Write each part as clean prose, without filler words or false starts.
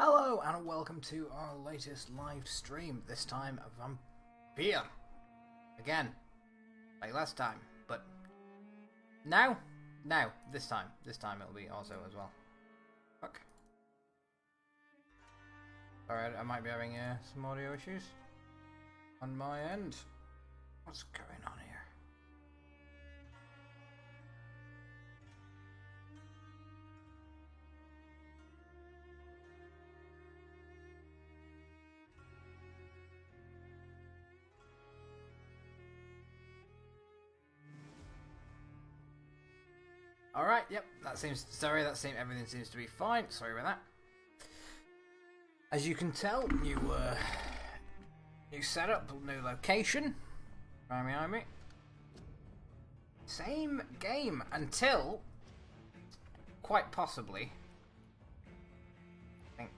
Hello and welcome to our latest live stream, this time a vampire. Again, like last time, but now, this time it'll be also as well. Fuck. Alright, I might be having some audio issues on my end. What's going on here? Alright, yep, everything seems to be fine. Sorry about that. As you can tell, new setup, new location. Right behind me. Same game until, quite possibly, I think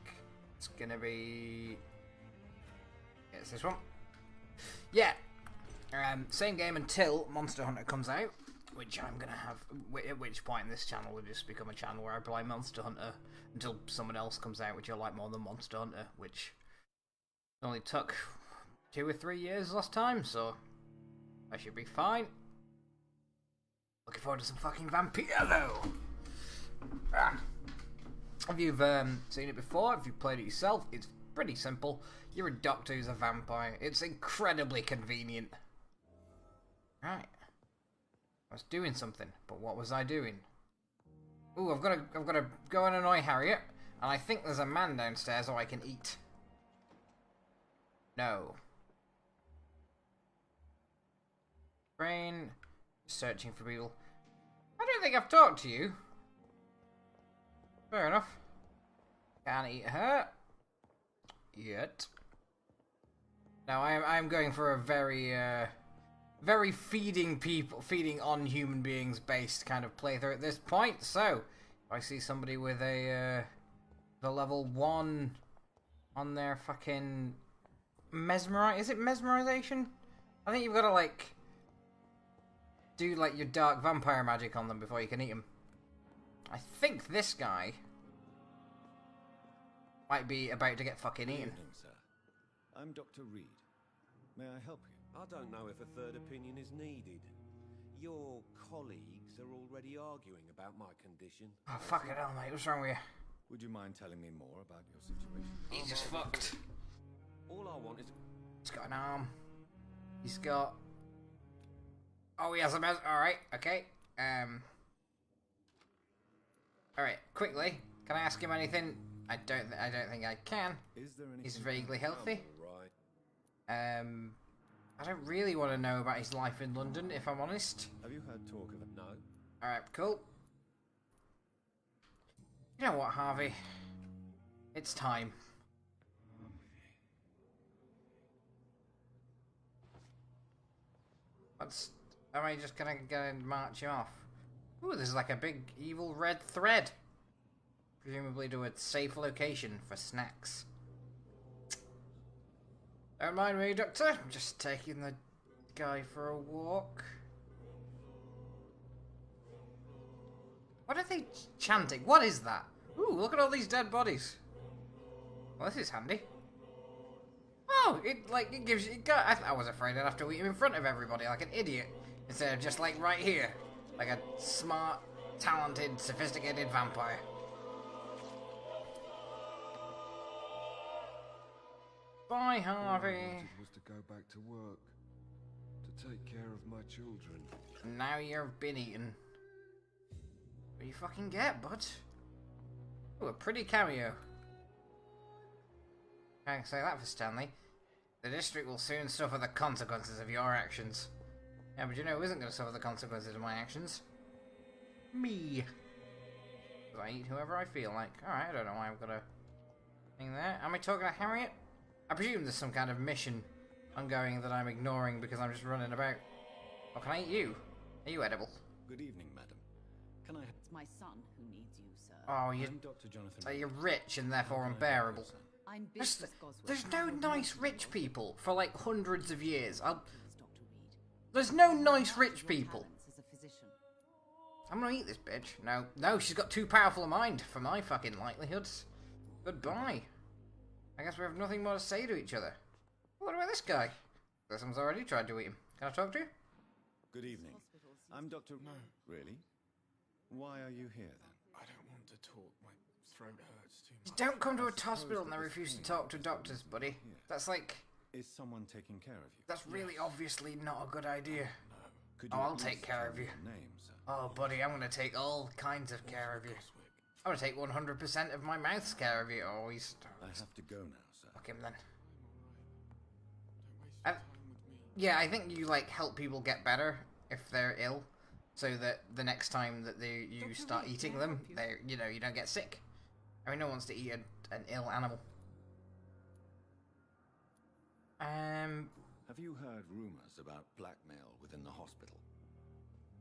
it's gonna be, it's this one. Yeah, same game until Monster Hunter comes out. Which I'm going to have, at which point this channel will just become a channel where I play Monster Hunter until someone else comes out which I like more than Monster Hunter, which only took 2 or 3 years last time, so I should be fine. Looking forward to some fucking VAMPYR though! If you've seen it before, if you've played it yourself, it's pretty simple. You're a doctor who's a vampire. It's incredibly convenient. Right. I was doing something, but what was I doing? Ooh, I've got to go and annoy Harriet, and I think there's a man downstairs so I can eat. No. Brain, searching for people. I don't think I've talked to you. Fair enough. Can't eat her. Yet. Now I'm going for a very feeding on human beings based kind of playthrough at this point. So, if I see somebody with a the level 1 on their fucking is it mesmerization? I think you've got to like do like your dark vampire magic on them before you can eat them. I think this guy might be about to get fucking eaten. Good evening, sir. I'm Dr. Reed. May I help you? I don't know if a third opinion is needed. Your colleagues are already arguing about my condition. Oh, fuck it, hell, mate. What's wrong with you? Would you mind telling me more about your situation? He's just fucked. All I want is... He's got an arm. He's got... Oh, he has a mess. Alright, okay. Alright, quickly. Can I ask him anything? I don't think I can. Is there anything? He's vaguely healthy. Right. I don't really want to know about his life in London, if I'm honest. Have you heard talk of it? No. Alright, cool. You know what, Harvey? It's time. Am I just gonna go and march him off? Ooh, there's like a big evil red thread. Presumably to a safe location for snacks. Don't mind me, Doctor. I'm just taking the guy for a walk. What are they chanting? What is that? Ooh, look at all these dead bodies. Well, this is handy. Oh, it gives you... I was afraid I'd have to eat him in front of everybody like an idiot. Instead of just like right here. Like a smart, talented, sophisticated vampire. Bye, Harvey. All I wanted was to go back to work, to take care of my children. Now you've been eaten. What do you fucking get, bud? Ooh, a pretty cameo. Can't say that for Stanley. The district will soon suffer the consequences of your actions. Yeah, but you know who isn't going to suffer the consequences of my actions? Me. I eat whoever I feel like. Alright, I don't know why I've got a thing there. Am I talking to Harriet? I presume there's some kind of mission ongoing that I'm ignoring because I'm just running about. Or can I eat you? Are you edible? Good evening, madam. Can I... It's my son who needs you, sir. Oh, I'm Dr. Jonathan. so you're rich and therefore unbearable. I'm There's, Beatrice Goswell. there's no nice rich people for like hundreds of years. Please, Dr. Reed. There's no nice rich Your people. talents as a physician. I'm gonna eat this bitch. No, she's got too powerful a mind for my fucking likelihoods. Goodbye. I guess we have nothing more to say to each other. What about this guy? Someone's already tried to eat him. Can I talk to you? Good evening. I'm Dr. No. Really? Why are you here then? I don't want to talk. My throat hurts too much. Don't come to a hospital and they refuse to talk to doctors, buddy. That's like... Is someone taking care of you? That's really obviously not a good idea. Could Oh, you I'll at take least care tell of me you. your name, sir? Oh, buddy, I'm gonna take all kinds of care of you. I'm gonna take 100% of my mouth's care of you. Oh, he's... I have to go now, sir. Fuck him then. Don't waste I- time with me. Yeah, I think you, like, help people get better if they're ill. So that the next time that you start eating them, they, you know, you don't get sick. I mean, no one wants to eat an ill animal. Have you heard rumors about blackmail within the hospital?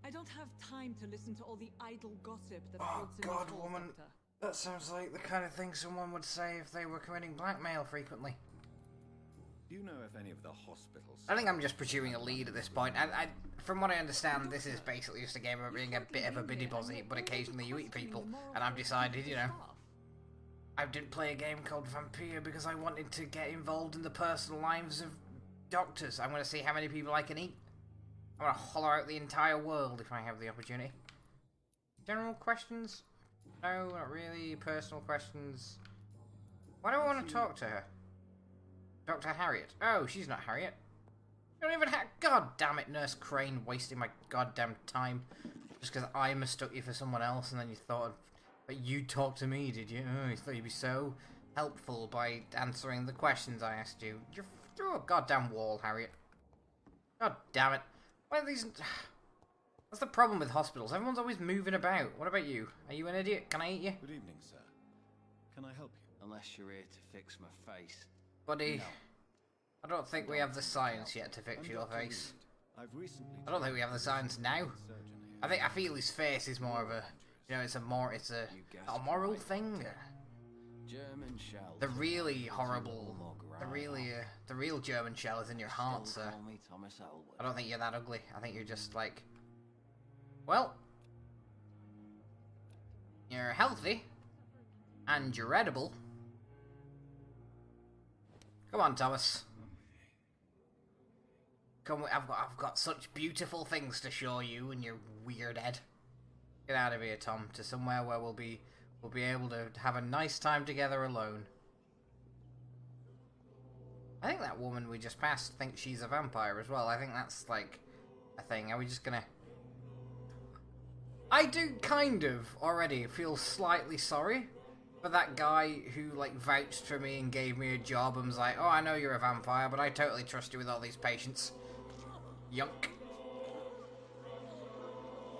I don't have time to listen to all the idle gossip that Oh, floats in God, the halls, woman. Doctor. That sounds like the kind of thing someone would say if they were committing blackmail frequently. Do you know if any of the hospitals... I think I'm just pursuing a lead at this point. From what I understand, this is basically just a game about being a bit of a biddy-bozzy, but occasionally you eat people, and I've decided, you know, I didn't play a game called VAMPYR because I wanted to get involved in the personal lives of doctors. I'm going to see how many people I can eat. I'm going to holler out the entire world if I have the opportunity. General questions? No, not really. Personal questions. Why do I want to talk to her? Dr. Harriet. Oh, she's not Harriet. You don't even have... God damn it, Nurse Crane, wasting my goddamn time. Just because I mistook you for someone else and then you thought... But you talked to me, did you? Oh, you thought you'd be so helpful by answering the questions I asked you. You're through a goddamn wall, Harriet. God damn it. Why are these... That's the problem with hospitals. Everyone's always moving about. What about you? Are you an idiot? Can I eat you? Good evening, sir. Can I help you? Unless you're here to fix my face. Buddy, No. I don't think we have the science yet to fix I'm your Dr. face. Reed. I've recently... I don't think we have the science now. I feel his face is more of a... You know, it's a moral thing. German shell. The really horrible... The real German shell is in your heart, sir. Call me Thomas Elwood. I don't think you're that ugly. I think you're just like... Well... You're healthy. And you're edible. Come on, Thomas. Come, I've got such beautiful things to show you and your weird head. Get out of here, Tom, to somewhere where we'll be able to have a nice time together alone. I think that woman we just passed thinks she's a vampire as well. I think that's like a thing. Are we just gonna... I do kind of already feel slightly sorry for that guy who like vouched for me and gave me a job and was like, oh, I know you're a vampire, but I totally trust you with all these patients. Yunk.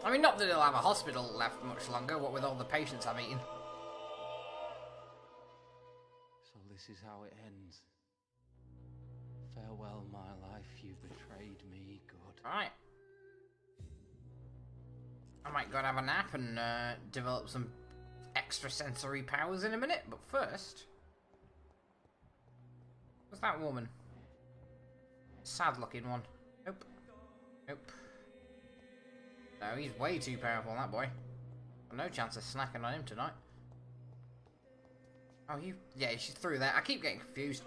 I mean, not that he'll have a hospital left much longer, what with all the patients I'm eating. So this is how it ends. Farewell, my life. You've betrayed me. Good. Alright. I might go and have a nap and develop some extrasensory powers in a minute, but first... What's that woman? Sad looking one. Nope. Nope. No, he's way too powerful, that boy. No chance of snacking on him tonight. Oh, yeah, she's through there. I keep getting confused.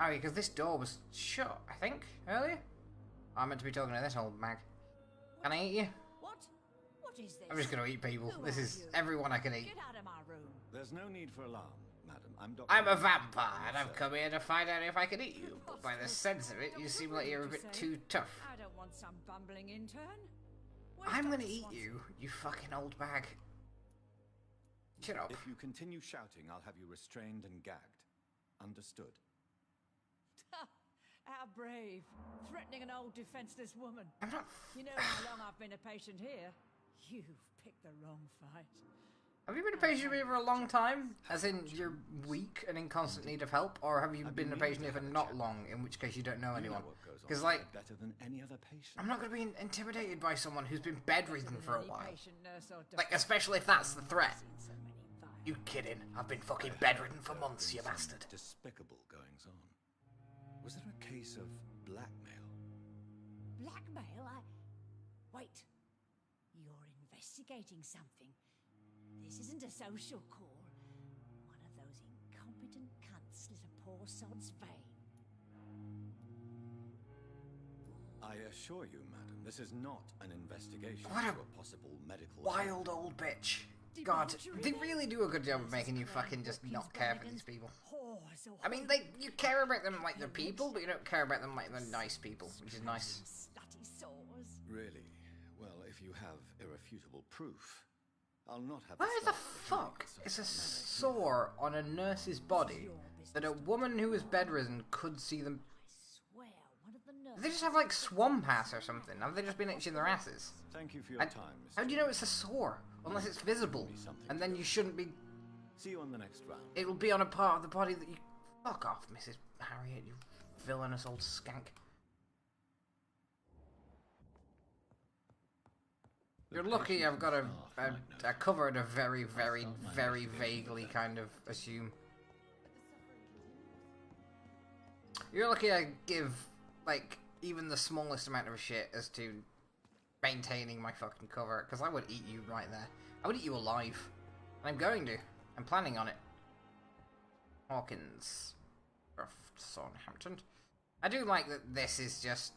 Oh, because this door was shut, I think, earlier? Oh, I'm meant to be talking to this old mag. Can I eat you? What? What is this? I'm just going to eat people. Who This are is you? everyone I can eat. Get out of my room. There's no need for alarm, madam. I'm Dr. I'm a Reed. vampire, and I've Sir. come here to find out if I can eat you. But by the sense of it, you seem like you're a bit too tough. I don't want some bumbling intern. I'm gonna eat you, you fucking old bag. Shut up. If you continue shouting, I'll have you restrained and gagged. Understood? How brave. Threatening an old defenseless woman. I'm not... You know how long I've been a patient here? You've picked the wrong fight. Have you been a patient here for a long time? As in, you're weak and in constant need of help? Or have you been a patient here for not long, in which case you don't know anyone? Because, like, better than any other patient. I'm not going to be intimidated by someone who's been bedridden for a Any while. patient, nurse, or Like, doctor. especially if that's the threat. I've seen so many vile- You kidding? I've been fucking bedridden for months, you bastard. Despicable goings on. Was there a case of blackmail? Blackmail? Wait. You're investigating something. This isn't a social call. incompetent cunt slit a poor sod's vein. I assure you, madam, this is not an investigation What a into a possible medical Wild old bitch. God, they really do a good job of making you fucking just not care for these people. I mean, you care about them like they're people, but you don't care about them like they're nice people, which is nice. Really? Well, if you have irrefutable proof, I'll not have. Where the fuck is a sore on a nurse's body that a woman who is bedridden could see them? Do they just have like swamp ass or something? Have they just been itching their asses? Thank you for your time, Mr. How do you know it's a sore? Unless it's visible. And then you shouldn't be... See you on the next round. It will be on a part of the body that you... Fuck off, Mrs. Harriet, you villainous old skank. You're lucky I've got a cover to very, very, very vaguely kind of assume. You're lucky I give, like, even the smallest amount of a shit as to maintaining my fucking cover, because I would eat you right there. I would eat you alive. And I'm going to. I'm planning on it. Hawkins. Southampton. I do like that this is just...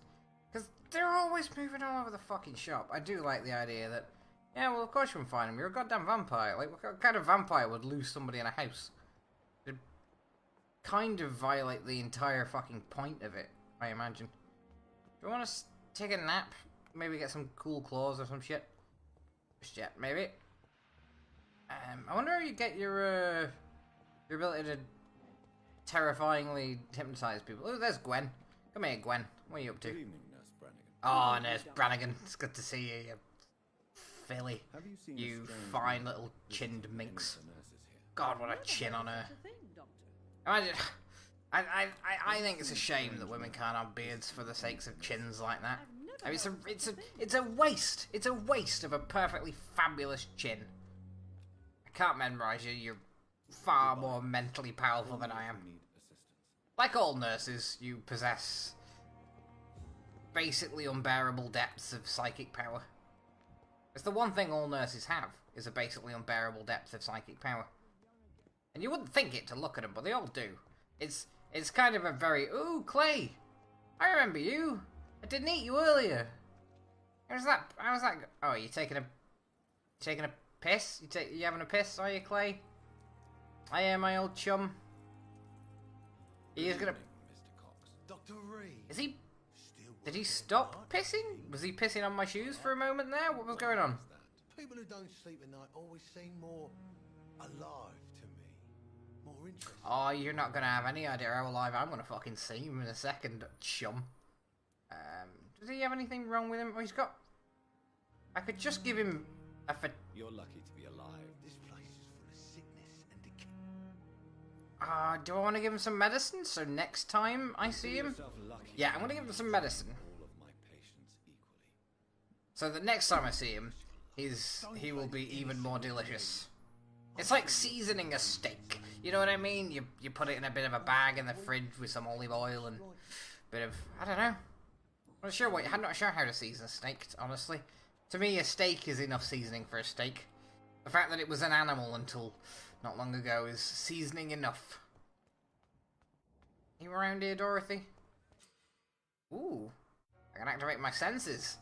Because they're always moving all over the fucking shop. I do like the idea that, yeah, well, of course you can find him. You're a goddamn vampire. Like, what kind of vampire would lose somebody in a house? It'd kind of violate the entire fucking point of it, I imagine. Do you want to take a nap? Maybe get some cool claws or some shit? Just yet, maybe. I wonder how you get your ability to terrifyingly hypnotize people. Oh, there's Gwen. Come here, Gwen. What are you up to? Good evening, Nurse Brannigan. Oh, Nurse Brannigan. It's good to see you, you filly. Have you seen You a strange fine woman little chinned visiting any of minx. the nurses here? God, what a chin on her. Imagine... I think it's a shame that women can't have beards for the sakes of chins like that. I mean, it's a waste. It's a waste of a perfectly fabulous chin. I can't memorize you. You're far more mentally powerful than I am. Need assistance. Like all nurses, you possess basically unbearable depths of psychic power. It's the one thing all nurses have, is a basically unbearable depth of psychic power. And you wouldn't think it to look at them, but they all do. It's kind of a very... Ooh, Clay! I remember you! I didn't eat you earlier! How's that... Oh, you taking a piss? You having a piss, are you, Clay? I am my old chum. He is gonna... Mr. Cox. Dr. Reed. Is he... Did he stop pissing? Was he pissing on my shoes for a moment there? What was going on? People who don't sleep at night always seem more alive to me. More interesting. Oh, you're not gonna have any idea how alive I'm gonna fucking see him in a second, chum. Does he have anything wrong with him? Oh, he's got... I could just give him a... You're lucky to be alive. This place is full of sickness and decay. Do I want to give him some medicine? So next time I see him... Yourself lucky. Yeah, I'm gonna give him some medicine. All of my patients equally. So the next time I see him, he will be even more delicious. It's like seasoning a steak. You know what I mean? You put it in a bit of a bag in the fridge with some olive oil and a bit of... I don't know. I'm not sure how to season a steak, honestly. To me, a steak is enough seasoning for a steak. The fact that it was an animal until not long ago is seasoning enough. You around here, Dorothy? Ooh. I can activate my senses.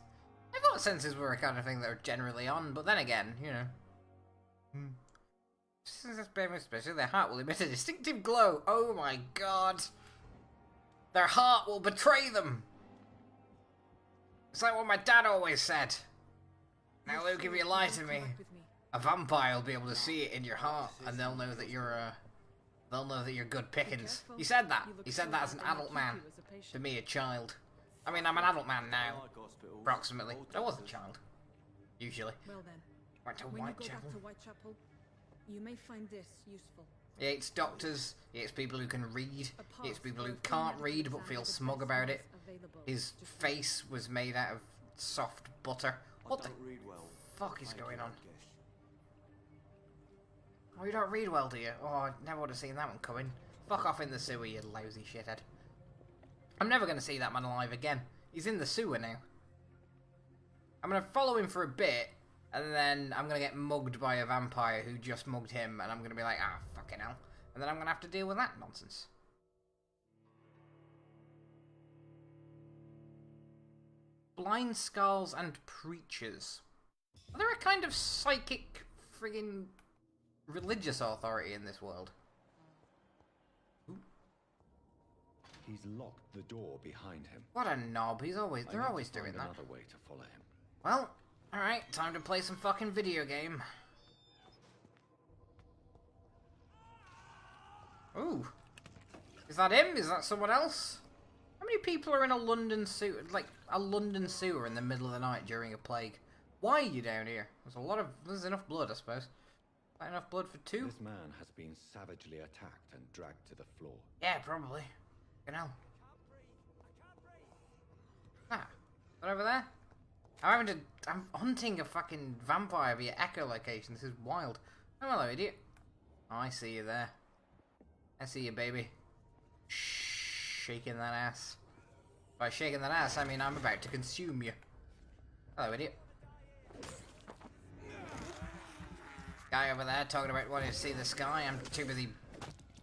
I thought senses were a kind of thing that are generally on, but then again, you know. Especially their heart will emit a distinctive glow. Oh my god. Their heart will betray them. It's like what my dad always said. Now, Luke, if you lie to me, a vampire will be able to see it in your heart, and they'll know that you're good pickings. He said that. He said that as an adult man. To me, a child. I mean, I'm an adult man now, approximately. But I was a child. Usually. Well then, Went to when you go Whitechapel. back to Whitechapel, you may find this useful. He hates doctors. He hates people who can read. A He hates pass people for who a free can't medical read but exam feel at the smug best about it. nurse available. His Just face was made out of soft butter. What the read well. fuck is Thank going you, on? I guess. Oh, you don't read well, do you? Oh, I never would have seen that one coming. Fuck off in the sewer, you lousy shithead. I'm never going to see that man alive again. He's in the sewer now. I'm going to follow him for a bit, and then I'm going to get mugged by a vampire who just mugged him, and I'm going to be like, ah, fucking hell. And And then I'm going to have to deal with that nonsense. Blind skulls and preachers. Are there a kind of psychic friggin' religious authority in this world? Ooh. He's locked the door behind him. What a knob. They're always doing that. Another way to follow him. Well, alright, time to play some fucking video game. Ooh. Is that him? Is that someone else? How many people are in a London sewer, like a London sewer in the middle of the night during a plague? Why are you down here? There's enough blood, I suppose. Not enough blood for two? This man has been savagely attacked and dragged to the floor. Yeah, probably. You know. Ah, is that over there? I'm hunting a fucking vampire via echolocation. This is wild. Oh, hello, idiot. Oh, I see you there. I see you, baby. Shaking that ass. By shaking that ass, I mean I'm about to consume you. Hello, idiot. Guy over there talking about wanting to see the sky. I'm too busy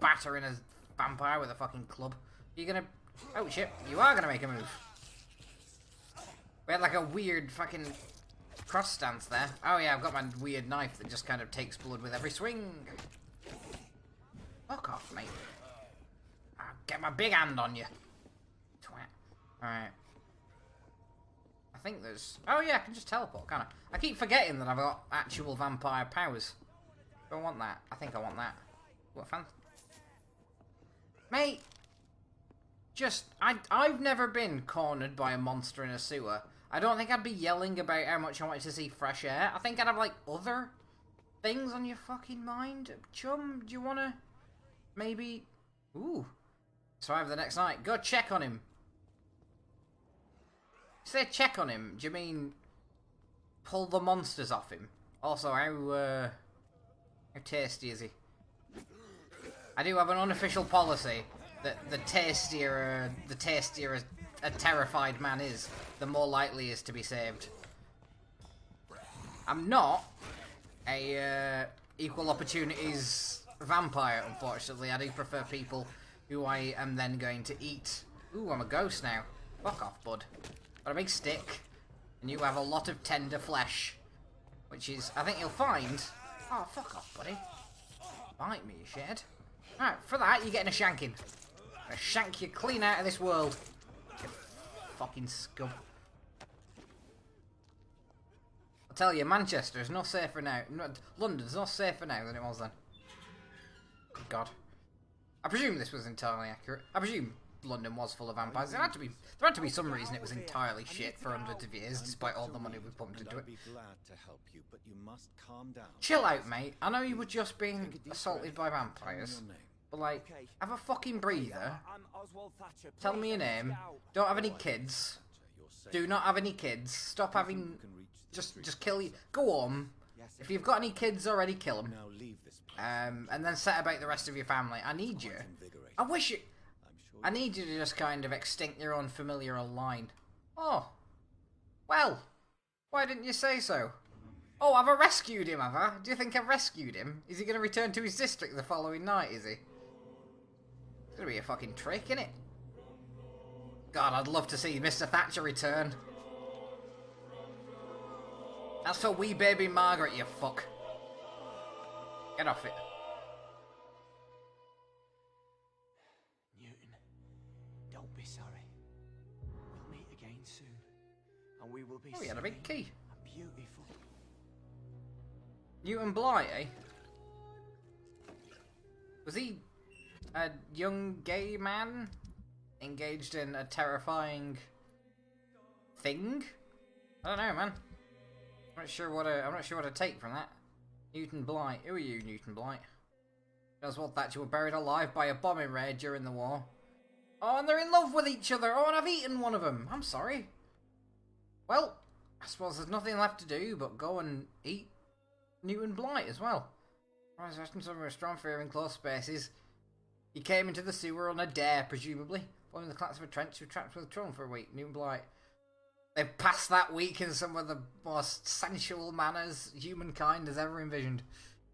battering a vampire with a fucking club. You gonna... Oh, shit. You are gonna make a move. We had like a weird fucking cross stance there. Oh yeah, I've got my weird knife that just kind of takes blood with every swing. Fuck off, mate. I'll get my big hand on you. Twat. Alright. I think there's... Oh yeah, I can just teleport, can't I? I keep forgetting that I've got actual vampire powers. Don't want that. I think I want that. What fan? Mate! Just... I've never been cornered by a monster in a sewer. I don't think I'd be yelling about how much I wanted to see fresh air. I think I'd have, like, other things on your fucking mind. Chum, do you wanna... Maybe... Ooh. Survive the next night. Go check on him. Say check on him. Do you mean... Pull the monsters off him? Also, how tasty is he? I do have an unofficial policy that the tastier a terrified man is, the more likely he is to be saved. I'm not a equal opportunities vampire, unfortunately. I do prefer people who I am then going to eat. Ooh, I'm a ghost now. Fuck off, bud. Got a big stick, and you have a lot of tender flesh, which is, I think you'll find... Oh, fuck off, buddy. Bite me, you shed. Alright, for that, you're getting a shanking. I'm gonna shank you clean out of this world. You fucking scum. I'll tell you, Manchester is no safer now. London's no safer now than it was then. Good God. I presume this was entirely accurate. I presume London was full of vampires. There had to be some reason it was entirely shit for hundreds of years, despite all the money we pumped into it. I'd be glad to help you, but you must calm down. Chill out, mate. I know you were just being assaulted by vampires, but like, have a fucking breather. Tell me your name. Don't have any kids. Do not have any kids. Stop having. Just kill you. Go on. If you've got any kids already, kill them. Now leave this place. And then set about the rest of your family. I need you. I wish you. I need you to just kind of extinct your own familiar line. Oh. Well. Why didn't you say so? Oh, have I rescued him, have I? Do you think I've rescued him? Is he going to return to his district the following night, is he? It's going to be a fucking trick, innit? God, I'd love to see Mr. Thatcher return. That's for wee baby Margaret, you fuck. Get off it. Newton, don't be sorry. We'll meet again soon. And we will be Oh, he had a big key. and beautiful. Newton Blight, eh? Was he a young gay man engaged in a terrifying thing? I don't know, man. I'm not sure what to take from that. Newton Blight. Who are you, Newton Blight? Oswald Thatcher were buried alive by a bombing raid during the war. Oh, and they're in love with each other. Oh, and I've eaten one of them. I'm sorry. Well, I suppose there's nothing left to do but go and eat Newton Blight as well. Resting some strong fear in close spaces. He came into the sewer on a dare, presumably. Following the collapse of a trench, he was trapped with a throne for a week. Newton Blight. They've passed that week in some of the most sensual manners humankind has ever envisioned.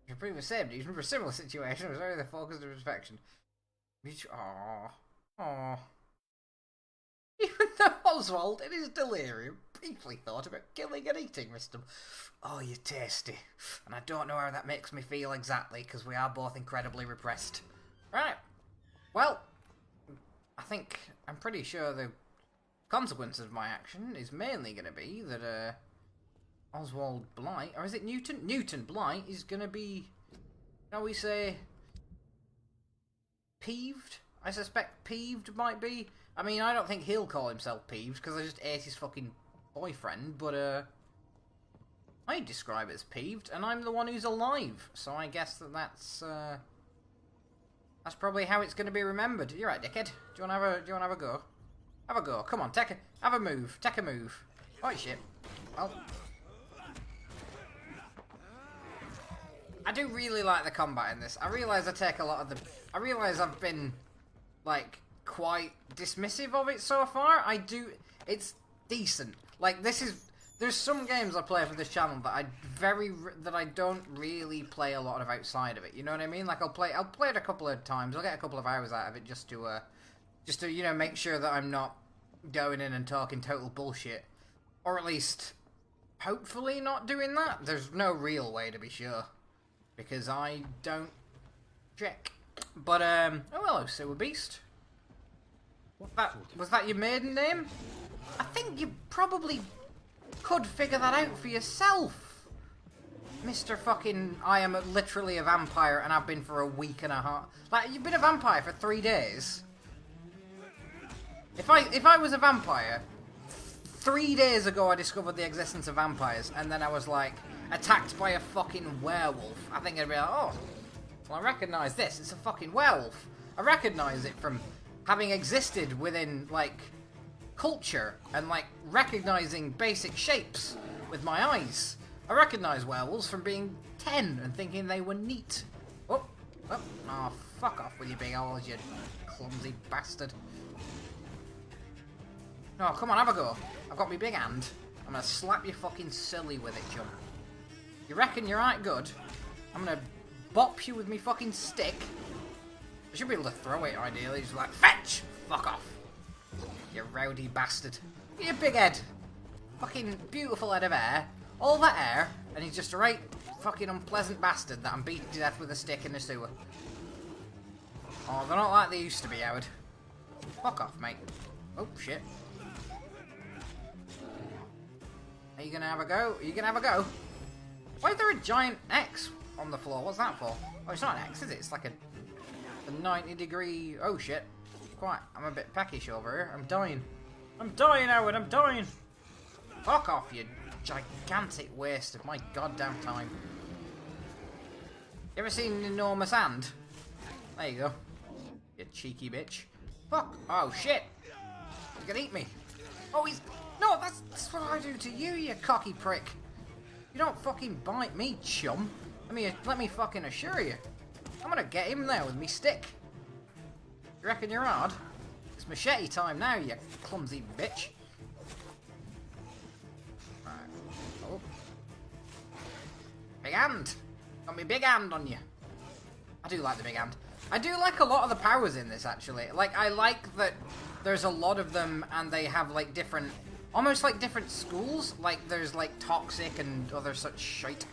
The previous same news for a similar situation was only the focus of inspection. Aww. Even though Oswald, in his delirium, briefly thought about killing and eating Mr. Oh, you're tasty. And I don't know how that makes me feel exactly, because we are both incredibly repressed. Right. Well, I'm pretty sure the consequence of my action is mainly going to be that, Oswald Blight, or is it Newton? Newton Blight is going to be, shall we say, peeved? I suspect peeved might be. I mean, I don't think he'll call himself peeved, because I just ate his fucking boyfriend, but, I'd describe it as peeved, and I'm the one who's alive, so I guess that's probably how it's going to be remembered. You're right, dickhead. Do you want to have a go? Have a go. Come on, have a move. Take a move. Oh, shit. Well, I do really like the combat in this. I realise I realise I've been, like, quite dismissive of it so far. It's decent. Like, there's some games I play for this channel that I don't really play a lot of outside of it. You know what I mean? Like, I'll play it a couple of times. I'll get a couple of hours out of it just to you know, make sure that I'm not going in and talking total bullshit, or at least hopefully not doing that. There's no real way to be sure, because I don't check. But oh, hello, Sewer Beast. Was that your maiden name? I think you probably could figure that out for yourself, Mr. Fucking I am literally a vampire and I've been for a week and a half. Like, you've been a vampire for 3 days. If I was a vampire, 3 days ago I discovered the existence of vampires, and then I was like attacked by a fucking werewolf, I think I'd be like, oh, well, I recognise this, it's a fucking werewolf. I recognise it from having existed within, like, culture and, like, recognising basic shapes with my eyes. I recognise werewolves from being 10 and thinking they were neat. Oh, fuck off with your big holes, you clumsy bastard. Oh, come on, have a go. I've got my big hand. I'm gonna slap you fucking silly with it, chum. You reckon you're right good? I'm gonna bop you with me fucking stick. I should be able to throw it, ideally. Just like, fetch! Fuck off. You rowdy bastard. Get your big head. Fucking beautiful head of hair. All that hair, and he's just a right fucking unpleasant bastard that I'm beating to death with a stick in the sewer. Oh, they're not like they used to be, Howard. Fuck off, mate. Oh, shit. Are you gonna have a go? Are you gonna have a go? Why is there a giant X on the floor? What's that for? Oh, it's not an X, is it? It's like a 90-degree... Oh, shit. I'm a bit peckish over here. I'm dying. I'm dying, Howard. I'm dying. Fuck off, you gigantic waste of my goddamn time. You ever seen an enormous hand? There you go. You cheeky bitch. Fuck. Oh, shit. He's gonna eat me. Oh, he's... No, that's what I do to you, you cocky prick. You don't fucking bite me, chum. Let me fucking assure you. I'm gonna get him there with me stick. You reckon you're hard? It's machete time now, you clumsy bitch. Right. Oh. Big hand. Got me big hand on you. I do like the big hand. I do like a lot of the powers in this, actually. Like, I like that there's a lot of them and they have, like, different... Almost like different schools. Like, there's, like, toxic and other such shite.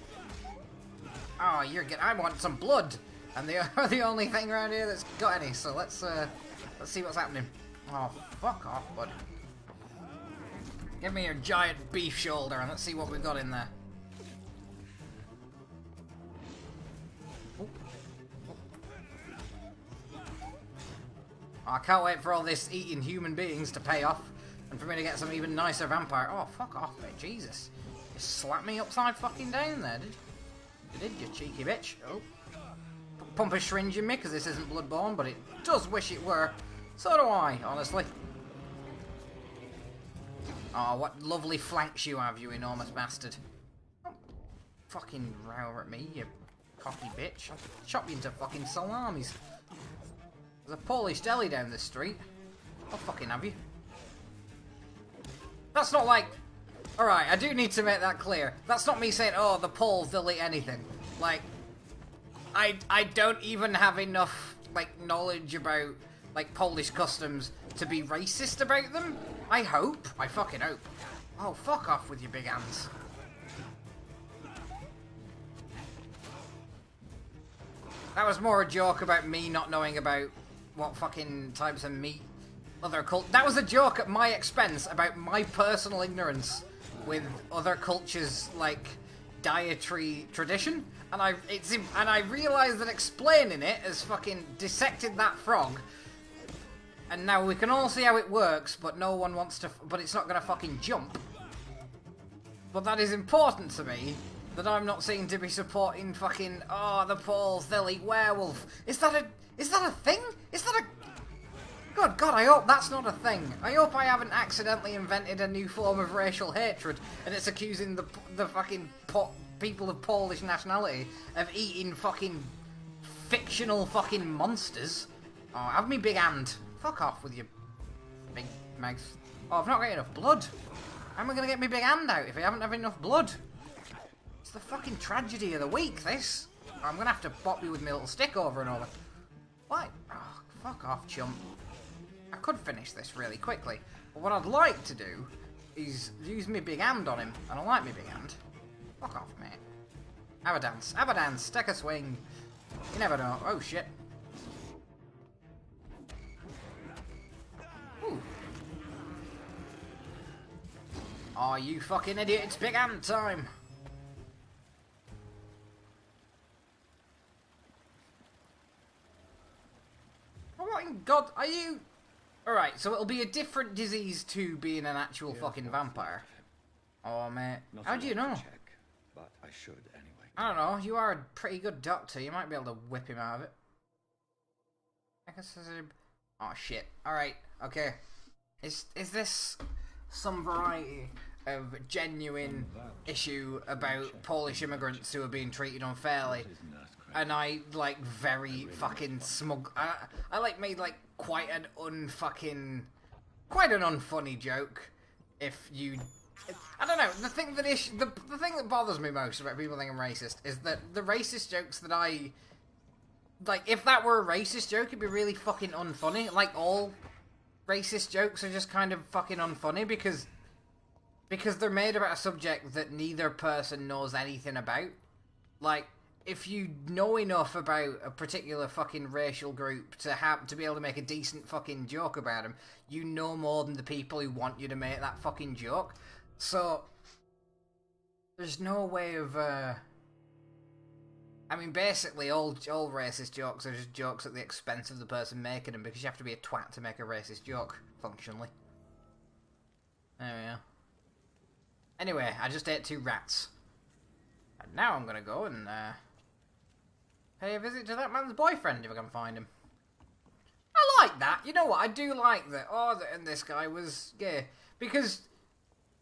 Oh, you're good. I want some blood. And they are the only thing around here that's got any, so let's see what's happening. Oh, fuck off, bud. Give me your giant beef shoulder and let's see what we've got in there. Oh. I can't wait for all this eating human beings to pay off and for me to get some even nicer vampire. Oh, fuck off, mate. Jesus. You slapped me upside fucking down there, did you, cheeky bitch? Oh. Pump a syringe in me because this isn't Bloodborne, but it does wish it were. So do I, honestly. Oh, what lovely flanks you have, you enormous bastard. Don't fucking row at me, you cocky bitch. I'll chop you into fucking salamis. There's a Polish deli down this street. I'll fucking have you. That's not like... Alright, I do need to make that clear. That's not me saying, oh, the Poles, they'll eat anything. Like... I don't even have enough, like, knowledge about, like, Polish customs to be racist about them. I hope. I fucking hope. Oh, fuck off with your big hands. That was more a joke about me not knowing about what fucking types of meat other that was a joke at my expense about my personal ignorance with other cultures' like dietary tradition, and I realised that explaining it has fucking dissected that frog, and now we can all see how it works, but no one wants to. But it's not gonna fucking jump. But that is important to me. That I'm not seen to be supporting fucking, oh, the Poles, they'll eat werewolf. Is that a thing? Is that a... Good God, I hope that's not a thing. I hope I haven't accidentally invented a new form of racial hatred and it's accusing the fucking people of Polish nationality of eating fucking fictional fucking monsters. Oh, have me big hand. Fuck off with your big mouth. Oh, I've not got enough blood. How am I going to get my big hand out if I haven't had enough blood? It's the fucking tragedy of the week, this. I'm gonna have to pop you with my little stick over and over. Why? Oh, fuck off, chump. I could finish this really quickly, but what I'd like to do is use my big hand on him. I don't like my big hand. Fuck off, mate. Have a dance. Have a dance. Take a swing. You never know. Oh, shit. Ooh. Oh, you fucking idiot. It's big hand time. What in God are you? Alright, so it'll be a different disease to being an actual fucking vampire. Oh, mate. How do you know? Check, but I should anyway. I don't know. You are a pretty good doctor. You might be able to whip him out of it. I guess there's a... Oh, shit. Alright, okay. Is this some variety of genuine issue about Polish immigrants who are being treated unfairly? And I, like, very fucking smug... I like, made, like, quite an unfunny joke. If you... I don't know, the thing that the thing that bothers me most about people thinking I'm racist is that the racist jokes that I... Like, if that were a racist joke, it'd be really fucking unfunny. Like, all racist jokes are just kind of fucking unfunny because they're made about a subject that neither person knows anything about. Like... If you know enough about a particular fucking racial group to be able to make a decent fucking joke about them, you know more than the people who want you to make that fucking joke. So there's no way of I mean, basically all racist jokes are just jokes at the expense of the person making them, because you have to be a twat to make a racist joke functionally. There we are. Anyway, I just ate 2 rats. And now I'm gonna go and pay a visit to that man's boyfriend if I can find him. I like that. You know what? I do like that. Oh, and this guy was gay. Because,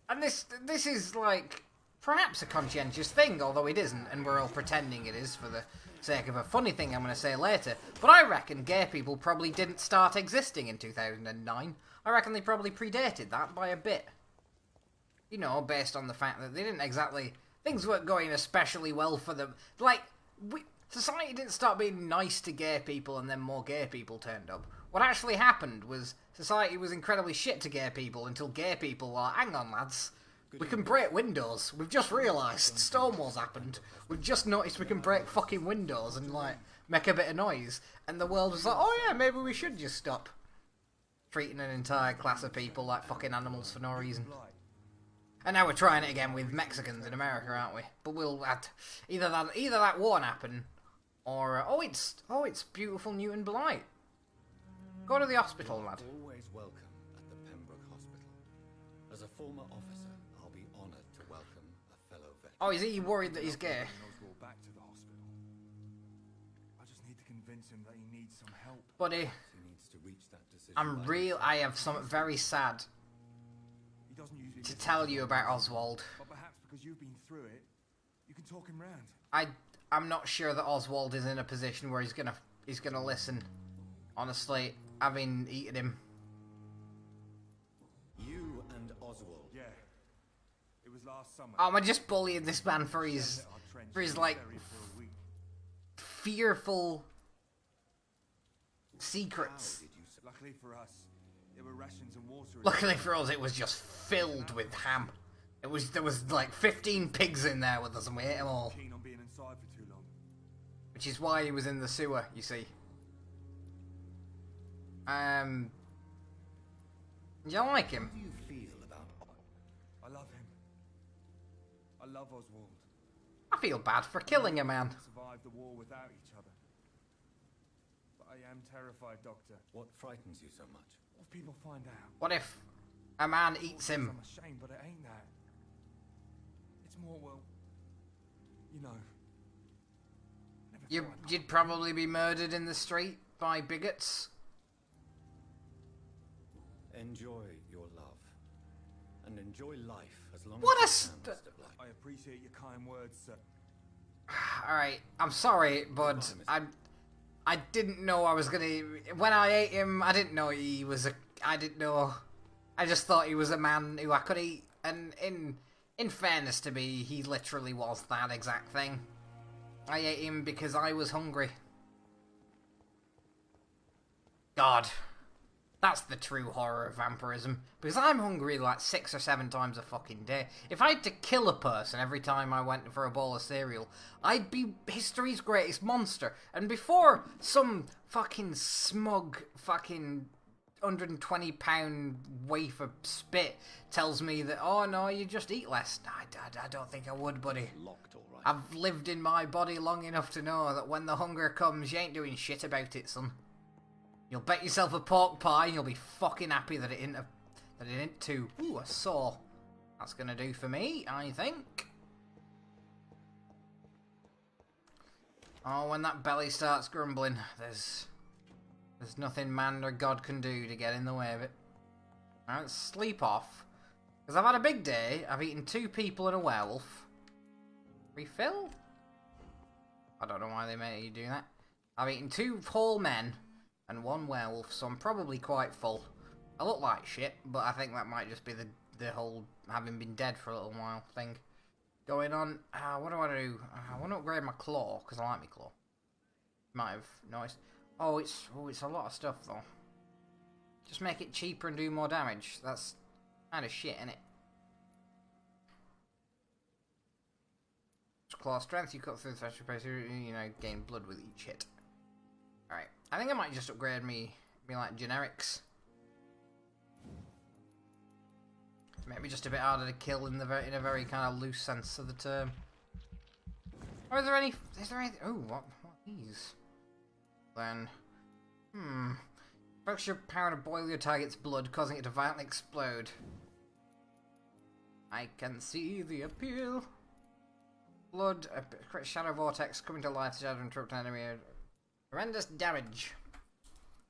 and this is like, perhaps a conscientious thing, although it isn't, and we're all pretending it is for the sake of a funny thing I'm going to say later. But I reckon gay people probably didn't start existing in 2009. I reckon they probably predated that by a bit. You know, based on the fact that they didn't exactly... Things weren't going especially well for them. Like, society didn't start being nice to gay people and then more gay people turned up. What actually happened was society was incredibly shit to gay people until gay people were like, hang on lads, we can break windows. We've just realised Stonewall's happened. We've just noticed we can break fucking windows and like make a bit of noise. And the world was like, oh yeah, maybe we should just stop treating an entire class of people like fucking animals for no reason. And now we're trying it again with Mexicans in America, aren't we? But we'll have either that won't happen, or oh, it's beautiful Newton Blight. Go to the hospital, lad. Always welcome at the Pembroke Hospital. As a former officer, I'll be honoured to welcome a fellow veteran. Oh, is he worried that he's gay? Back to the hospital. I just need to convince him that he needs some help. Buddy, He needs to reach that decision. I have something very sad He doesn't usually to tell you about Oswald. But perhaps because you've been through it, you can talk him round. I'm not sure that Oswald is in a position where he's gonna listen. Honestly, having eaten him. You and Oswald. Yeah. It was last summer. Oh, am I just bullying this man for his like fearful secrets. Luckily for us, there were rations and water. Luckily for us, it was just filled with ham. There was like 15 pigs in there with us, and we ate them all. Keen on being inside for too long. Which is why he was in the sewer, you see. Do you like him? How do you feel about... I love him. I love Oswald. I feel bad for killing a man. Survive the war without each other. But I am terrified, Doctor. What frightens you so much? What if people find out? What if a man eats him? I'm ashamed, but it ain't that. It's more, well, you know. You'd probably be murdered in the street by bigots. Enjoy your love. And enjoy life as long What as you can, Mr. Black. I appreciate your kind words, sir. Alright, I'm sorry, but I didn't know I was gonna... When I ate him, I didn't know he was a... I didn't know... I just thought he was a man who I could eat, and in fairness to me, he literally was that exact thing. I ate him because I was hungry. God. That's the true horror of vampirism. Because I'm hungry like 6 or 7 times a fucking day. If I had to kill a person every time I went for a bowl of cereal, I'd be history's greatest monster. And before some fucking smug fucking 120-pound waif of spit tells me that, oh no, you just eat less. I don't think I would, buddy. Locked, all right. I've lived in my body long enough to know that when the hunger comes, you ain't doing shit about it, son. You'll bet yourself a pork pie and you'll be fucking happy that it ain't too. Ooh, a saw. That's gonna do for me, I think. Oh, when that belly starts grumbling, there's nothing man or God can do to get in the way of it. Alright, sleep off. Because I've had a big day. I've eaten 2 people and a werewolf. Refill? I don't know why they made you do that. I've eaten 2 whole men and 1 werewolf, so I'm probably quite full. I look like shit, but I think that might just be the whole having been dead for a little while thing going on. What do I do? I want to upgrade my claw, because I like my claw. Might have noticed. Oh, it's a lot of stuff, though. Just make it cheaper and do more damage. That's kind of shit, innit? Claw strength, you cut through the special pace, you know, gain blood with each hit. Alright, I think I might just upgrade me like generics. Maybe just a bit harder to kill in a very kind of loose sense of the term. Or is there any? Oh, what are these? Then, focus your power to boil your target's blood, causing it to violently explode. I can see the appeal. Blood, a shadow vortex coming to life, shadow interrupt enemy. Horrendous damage.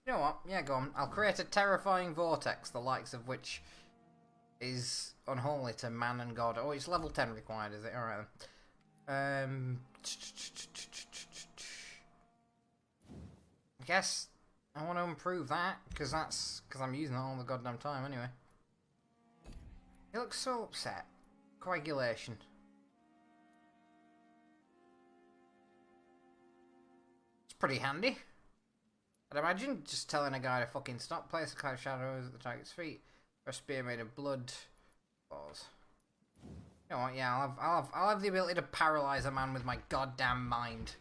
You know what? Yeah, go on. I'll create a terrifying vortex, the likes of which is unholy to man and God. Oh, it's level 10 required, is it? Alright then. I guess I want to improve that, because I'm using it all the goddamn time anyway. He looks so upset. Coagulation. Pretty handy. I'd imagine just telling a guy to fucking stop, place a cloud of shadows at the target's feet, or a spear made of blood. Balls. You know what? Yeah, I'll have the ability to paralyze a man with my goddamn mind.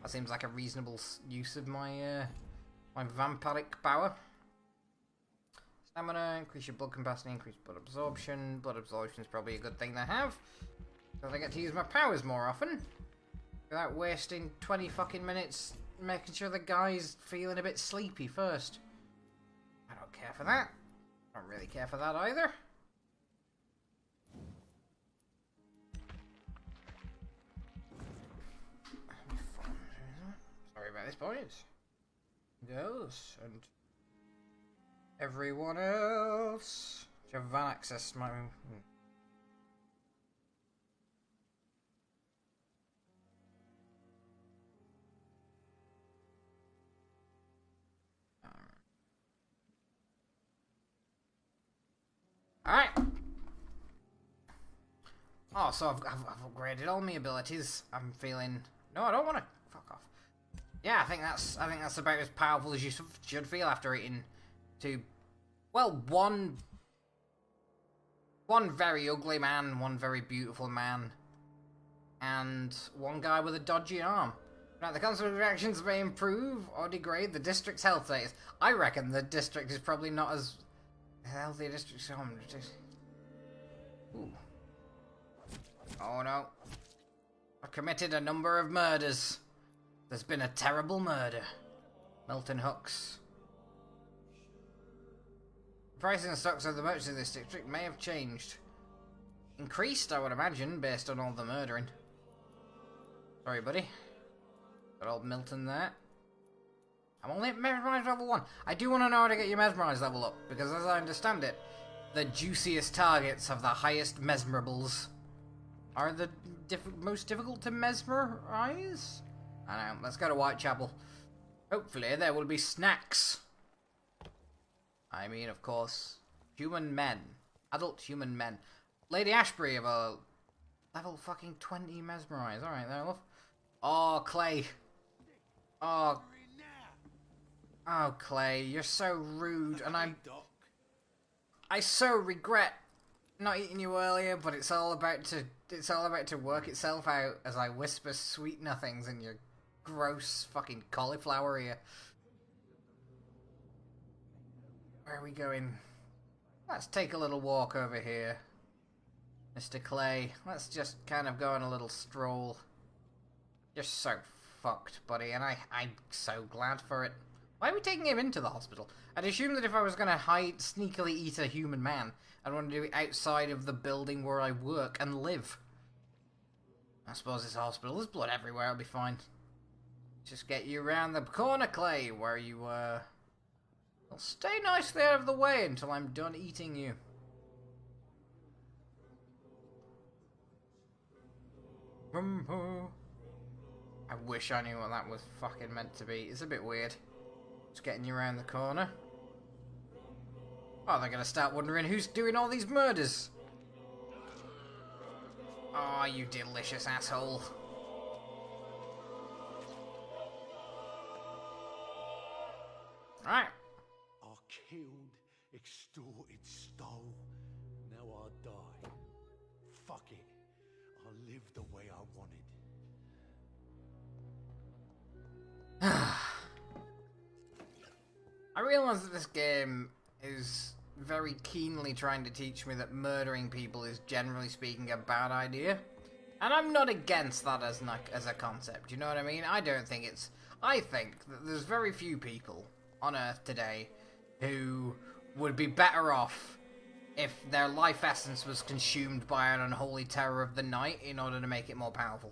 That seems like a reasonable use of my my vampiric power. Stamina, increase your blood capacity, increase blood absorption. Blood absorption is probably a good thing to have, because I get to use my powers more often without wasting 20 fucking minutes making sure the guy's feeling a bit sleepy first. I don't care for that. I don't really care for that either. Sorry about this, boys. Girls and everyone else. Do you have van access to my... Alright. Oh, so I've upgraded all my abilities. I'm feeling... No, I don't want to... Fuck off. Yeah, I think that's about as powerful as you should feel after eating two. Well, one very ugly man, one very beautiful man, and one guy with a dodgy arm. Now, the consequent reactions may improve or degrade the district's health status. I reckon the district is probably not as healthy a district as home. Ooh. Oh no. I've committed a number of murders. There's been a terrible murder. Milton Hooks. The prices and stocks of the merchants in this district may have changed. Increased, I would imagine, based on all the murdering. Sorry, buddy. Got old Milton there. I'm only at Mesmerise level 1. I do want to know how to get your Mesmerise level up, because as I understand it, the juiciest targets have the highest mesmerables. Are the most difficult to mesmerize? I know. Let's go to Whitechapel. Hopefully there will be snacks. I mean, of course, human men. Adult human men. Lady Ashbury of a level fucking 20 mesmerize. Alright, there, love. Oh, Clay. Oh. Oh, Clay, you're so rude, and I so regret not eating you earlier, but it's all about to work itself out as I whisper sweet nothings in your gross fucking cauliflower ear. Where are we going? Let's take a little walk over here, Mr. Clay. Let's just kind of go on a little stroll. You're so fucked, buddy, and I'm so glad for it. Why are we taking him into the hospital? I'd assume that if I was going to sneakily eat a human man, I'd want to do it outside of the building where I work and live. I suppose it's a hospital. There's blood everywhere. I'll be fine. Just get you around the corner, Clay, where you, well, stay nicely out of the way until I'm done eating you. I wish I knew what that was fucking meant to be. It's a bit weird. Just getting you around the corner. Oh, they're gonna start wondering who's doing all these murders. Oh, you delicious asshole. Right. I killed, extorted, stole. Now I die. Fuck it. I live the way I wanted. I realise that this game is very keenly trying to teach me that murdering people is, generally speaking, a bad idea. And I'm not against that as a concept, you know what I mean? I think that there's very few people on Earth today who would be better off if their life essence was consumed by an unholy terror of the night in order to make it more powerful.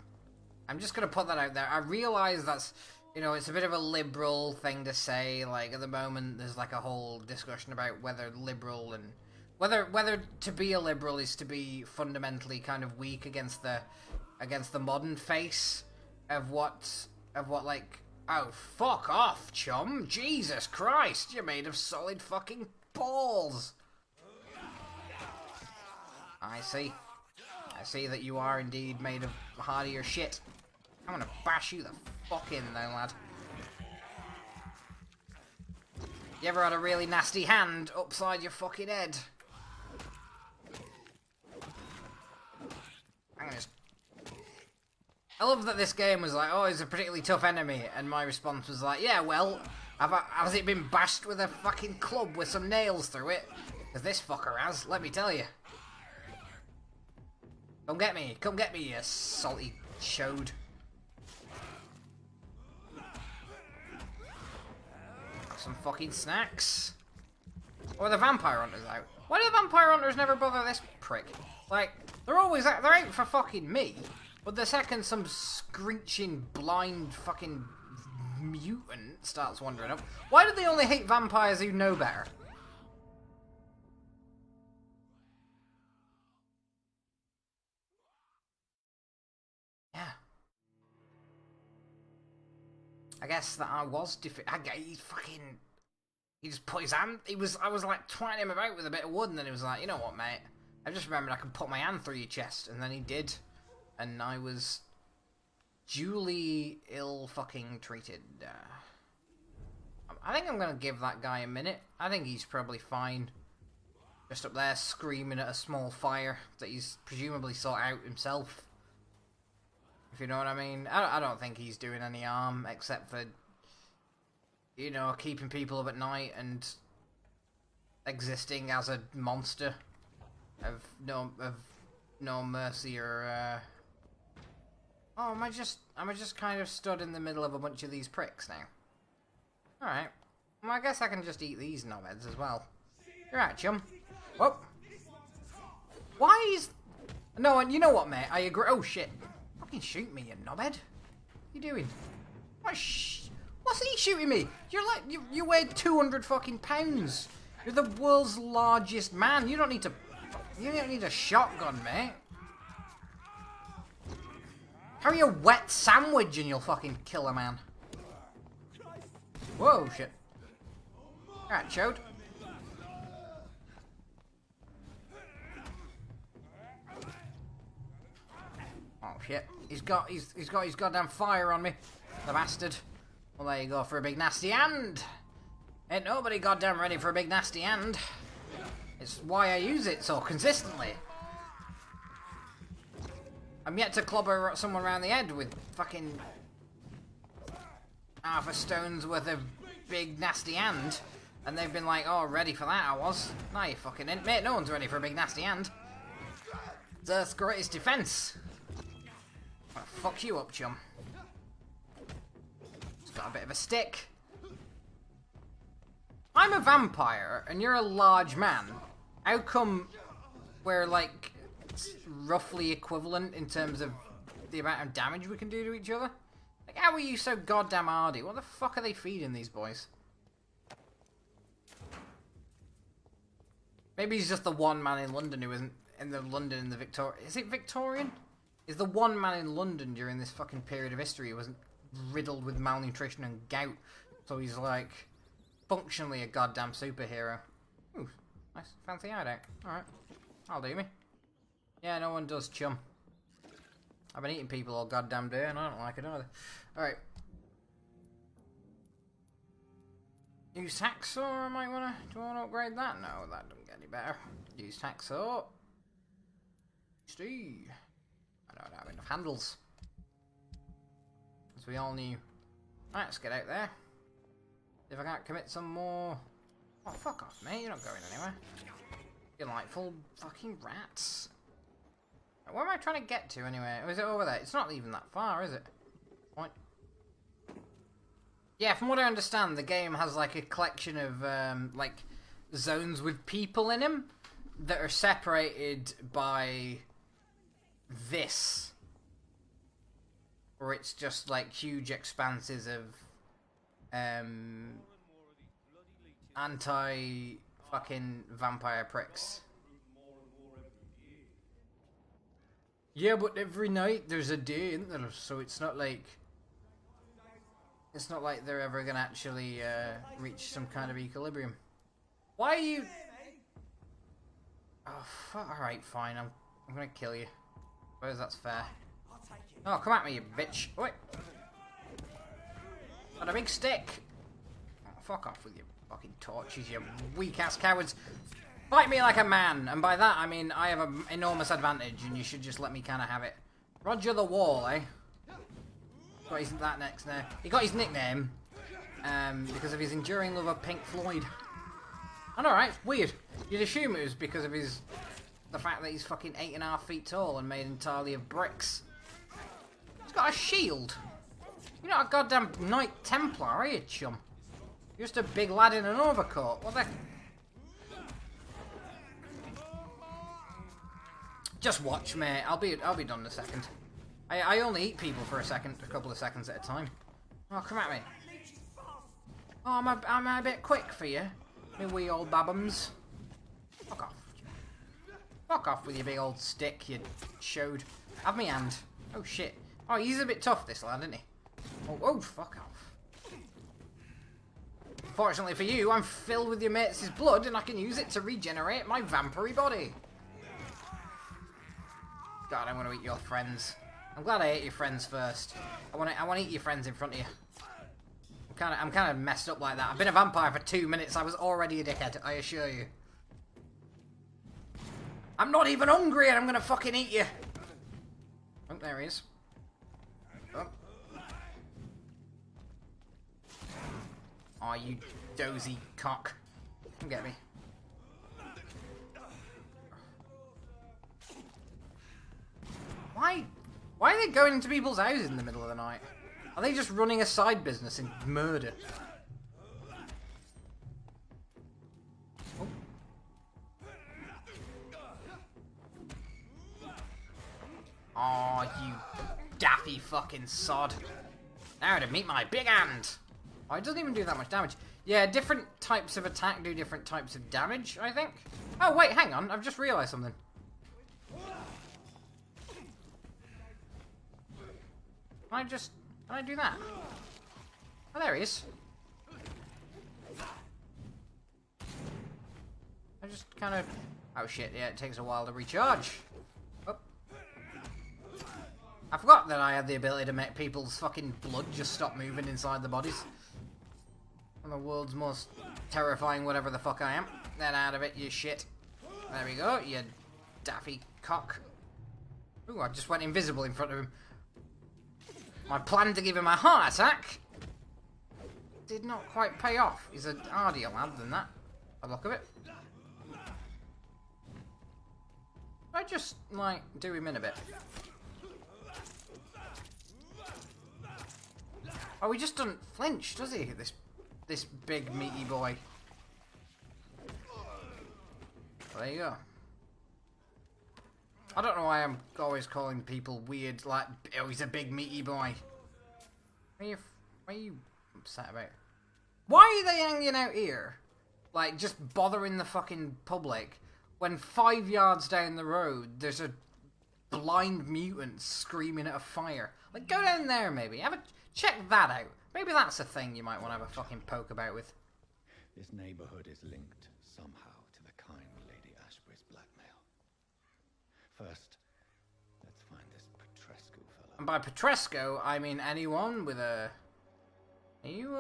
I'm just going to put that out there. I realise that's, you know, it's a bit of a liberal thing to say. Like, at the moment, there's like a whole discussion about whether liberal and whether to be a liberal is to be fundamentally kind of weak against the modern face of what like, oh, fuck off, chum. Jesus Christ, you're made of solid fucking balls. I see that you are indeed made of hardier shit. I'm gonna bash you the fuck in though, lad. You ever had a really nasty hand upside your fucking head? I love that this game was like, oh, he's a particularly tough enemy, and my response was like, yeah, well, has it been bashed with a fucking club with some nails through it? Because this fucker has, let me tell you. Come get me, you salty chode. Some fucking snacks. Or the vampire hunters out. Why do the vampire hunters never bother this prick? Like, they're out for fucking me, but the second some screeching, blind fucking mutant starts wandering up, why do they only hate vampires who know better? Yeah. I guess that I was he just put his hand, I was like twatting him about with a bit of wood, and then he was like, you know what, mate, I just remembered I could put my hand through your chest, and then he did, and I was duly ill fucking treated. I think I'm gonna give that guy a minute. I think he's probably fine. Just up there screaming at a small fire that he's presumably sought out himself. If you know what I mean. I don't think he's doing any harm except for, you know, keeping people up at night and existing as a monster of no mercy or oh, am I just kind of stood in the middle of a bunch of these pricks now? Alright. Well, I guess I can just eat these knobheads as well. You're right, chum. Whoa. Why is... No, and you know what, mate? I agree. Oh, shit. Fucking shoot me, you knobhead. What are you doing? What's he shooting me? You're like... You weigh 200 fucking pounds. You're the world's largest man. You don't need to... You don't need a shotgun, mate. Carry a wet sandwich and you'll fucking kill a man. Whoa, shit. Alright, chode. Oh, shit. He's got his goddamn fire on me. The bastard. Well, there you go for a big nasty hand. Ain't nobody goddamn ready for a big nasty hand. It's why I use it so consistently. I'm yet to clobber someone around the head with fucking half a stone's worth of big nasty hand, and they've been like, oh, ready for that I was. No, you fucking ain't. Mate, no one's ready for a big nasty hand. It's Earth's greatest defense. I'll fuck you up, chum. It's got a bit of a stick. I'm a vampire, and you're a large man. How come we're, like, roughly equivalent in terms of the amount of damage we can do to each other? Like, how are you so goddamn hardy? What the fuck are they feeding these boys? Maybe he's just the one man in London who isn't in the Victorian... Is it Victorian? Is the one man in London during this fucking period of history who wasn't riddled with malnutrition and gout? So he's, like, functionally a goddamn superhero. Ooh, nice. Fancy hideout. Alright. I'll do me. Yeah, no one does, chum. I've been eating people all goddamn day and I don't like it either. Alright. Use hacksaw, I might wanna... Do I want to upgrade that? No, that doesn't get any better. Use hacksaw. Steve. I don't have enough handles. As we all knew. Right, let's get out there. If I can't commit some more... Oh, fuck off, mate. You're not going anywhere. You're like full fucking rats. Where am I trying to get to anyway? Or is it over there? It's not even that far, is it? Point. Yeah, from what I understand, the game has like a collection of like zones with people in them that are separated by this, or it's just like huge expanses of anti fucking vampire pricks. Yeah, but every night there's a day, isn't there? So it's not like they're ever gonna actually reach some kind of equilibrium. Why are you? Oh fuck! All right, fine. I'm gonna kill you. Suppose that's fair. Oh, come at me, you bitch! Wait. Got a big stick. Oh, fuck off with your fucking torches, you weak ass cowards. Fight me like a man, and by that I mean I have an enormous advantage, and you should just let me kind of have it. Roger the Wall, eh? Got his that next there. He got his nickname because of his enduring love of Pink Floyd. I know, right? It's weird. You'd assume it was because of the fact that he's fucking 8.5 feet tall and made entirely of bricks. He's got a shield. You're not a goddamn Knight Templar, are you, chum? You're just a big lad in an overcoat. What the? Just watch, mate. I'll be done in a second. I only eat people for a couple of seconds at a time. Oh, come at me. Oh, am I a bit quick for you? Me wee old babums. Fuck off. Fuck off with your big old stick, you showed. Have me hand. Oh, shit. Oh, he's a bit tough, this lad, isn't he? Oh, fuck off. Fortunately for you, I'm filled with your mates' blood and I can use it to regenerate my vampire body. God, I'm gonna eat your friends. I'm glad I ate your friends first. I want to eat your friends in front of you. I'm kind of messed up like that. I've been a vampire for 2 minutes. I was already a dickhead, I assure you. I'm not even hungry and I'm gonna fucking eat you. Oh, there he is. Oh. Oh, you dozy cock. Come get me. Why are they going into people's houses in the middle of the night? Are they just running a side business in murder? Oh. Oh, you daffy fucking sod. Now to meet my big hand. Oh, it doesn't even do that much damage. Yeah, different types of attack do different types of damage, I think. Oh, wait, hang on. I've just realised something. Can I do that? Oh, there he is. I just kind of... Oh, shit, yeah, it takes a while to recharge. Oh. I forgot that I had the ability to make people's fucking blood just stop moving inside the bodies. I'm the world's most terrifying whatever the fuck I am. Get out of it, you shit. There we go, you daffy cock. Ooh, I just went invisible in front of him. My plan to give him a heart attack did not quite pay off. He's a hardier lad than that, by the look of it. I just, like, do him in a bit. Oh, he just doesn't flinch, does he? This big meaty boy. Well, there you go. I don't know why I'm always calling people weird, like, oh, he's a big meaty boy. What are you upset about? Why are they hanging out here? Like, just bothering the fucking public when 5 yards down the road there's a blind mutant screaming at a fire. Like, go down there maybe. Check that out. Maybe that's a thing you might want to have a fucking poke about with. This neighborhood is linked somehow to the kind Lady Ashbury's blackmail. First, let's find this Petrescu fellow. And by Petrescu, I mean anyone with a... Are you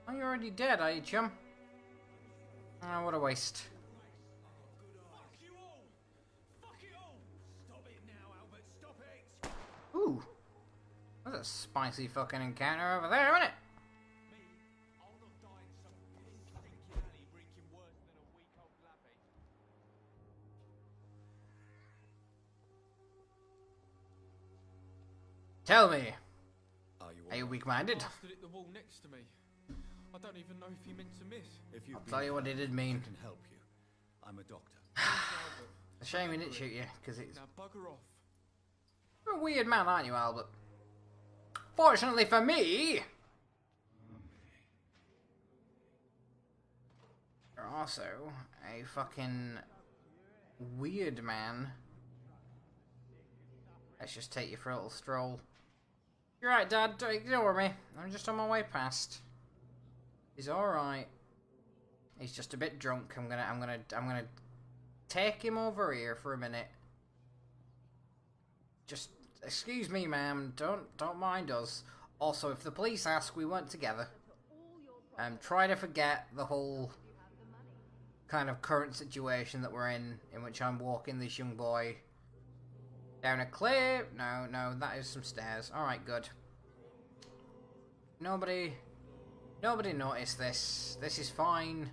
already dead, are you, chum? Oh, what a waste. Ooh. That's a spicy fucking encounter over there, isn't it? Tell me, are you weak-minded? Blasted at the wall next to me. I don't even know if he meant to miss. If you've I'll tell you what it did mean. I can help you. I'm a doctor. A shame he didn't shoot you, because it's... Now bugger off. You're a weird man, aren't you, Albert? Fortunately for me... You're also a fucking weird man. Let's just take you for a little stroll. You're right, Dad. Don't ignore me. I'm just on my way past. He's all right. He's just a bit drunk. I'm gonna take him over here for a minute. Just excuse me, ma'am. Don't mind us. Also, if the police ask, we weren't together. Try to forget the whole kind of current situation that we're in which I'm walking this young boy down a cliff. No, that is some stairs. Alright, good. Nobody noticed this. This is fine.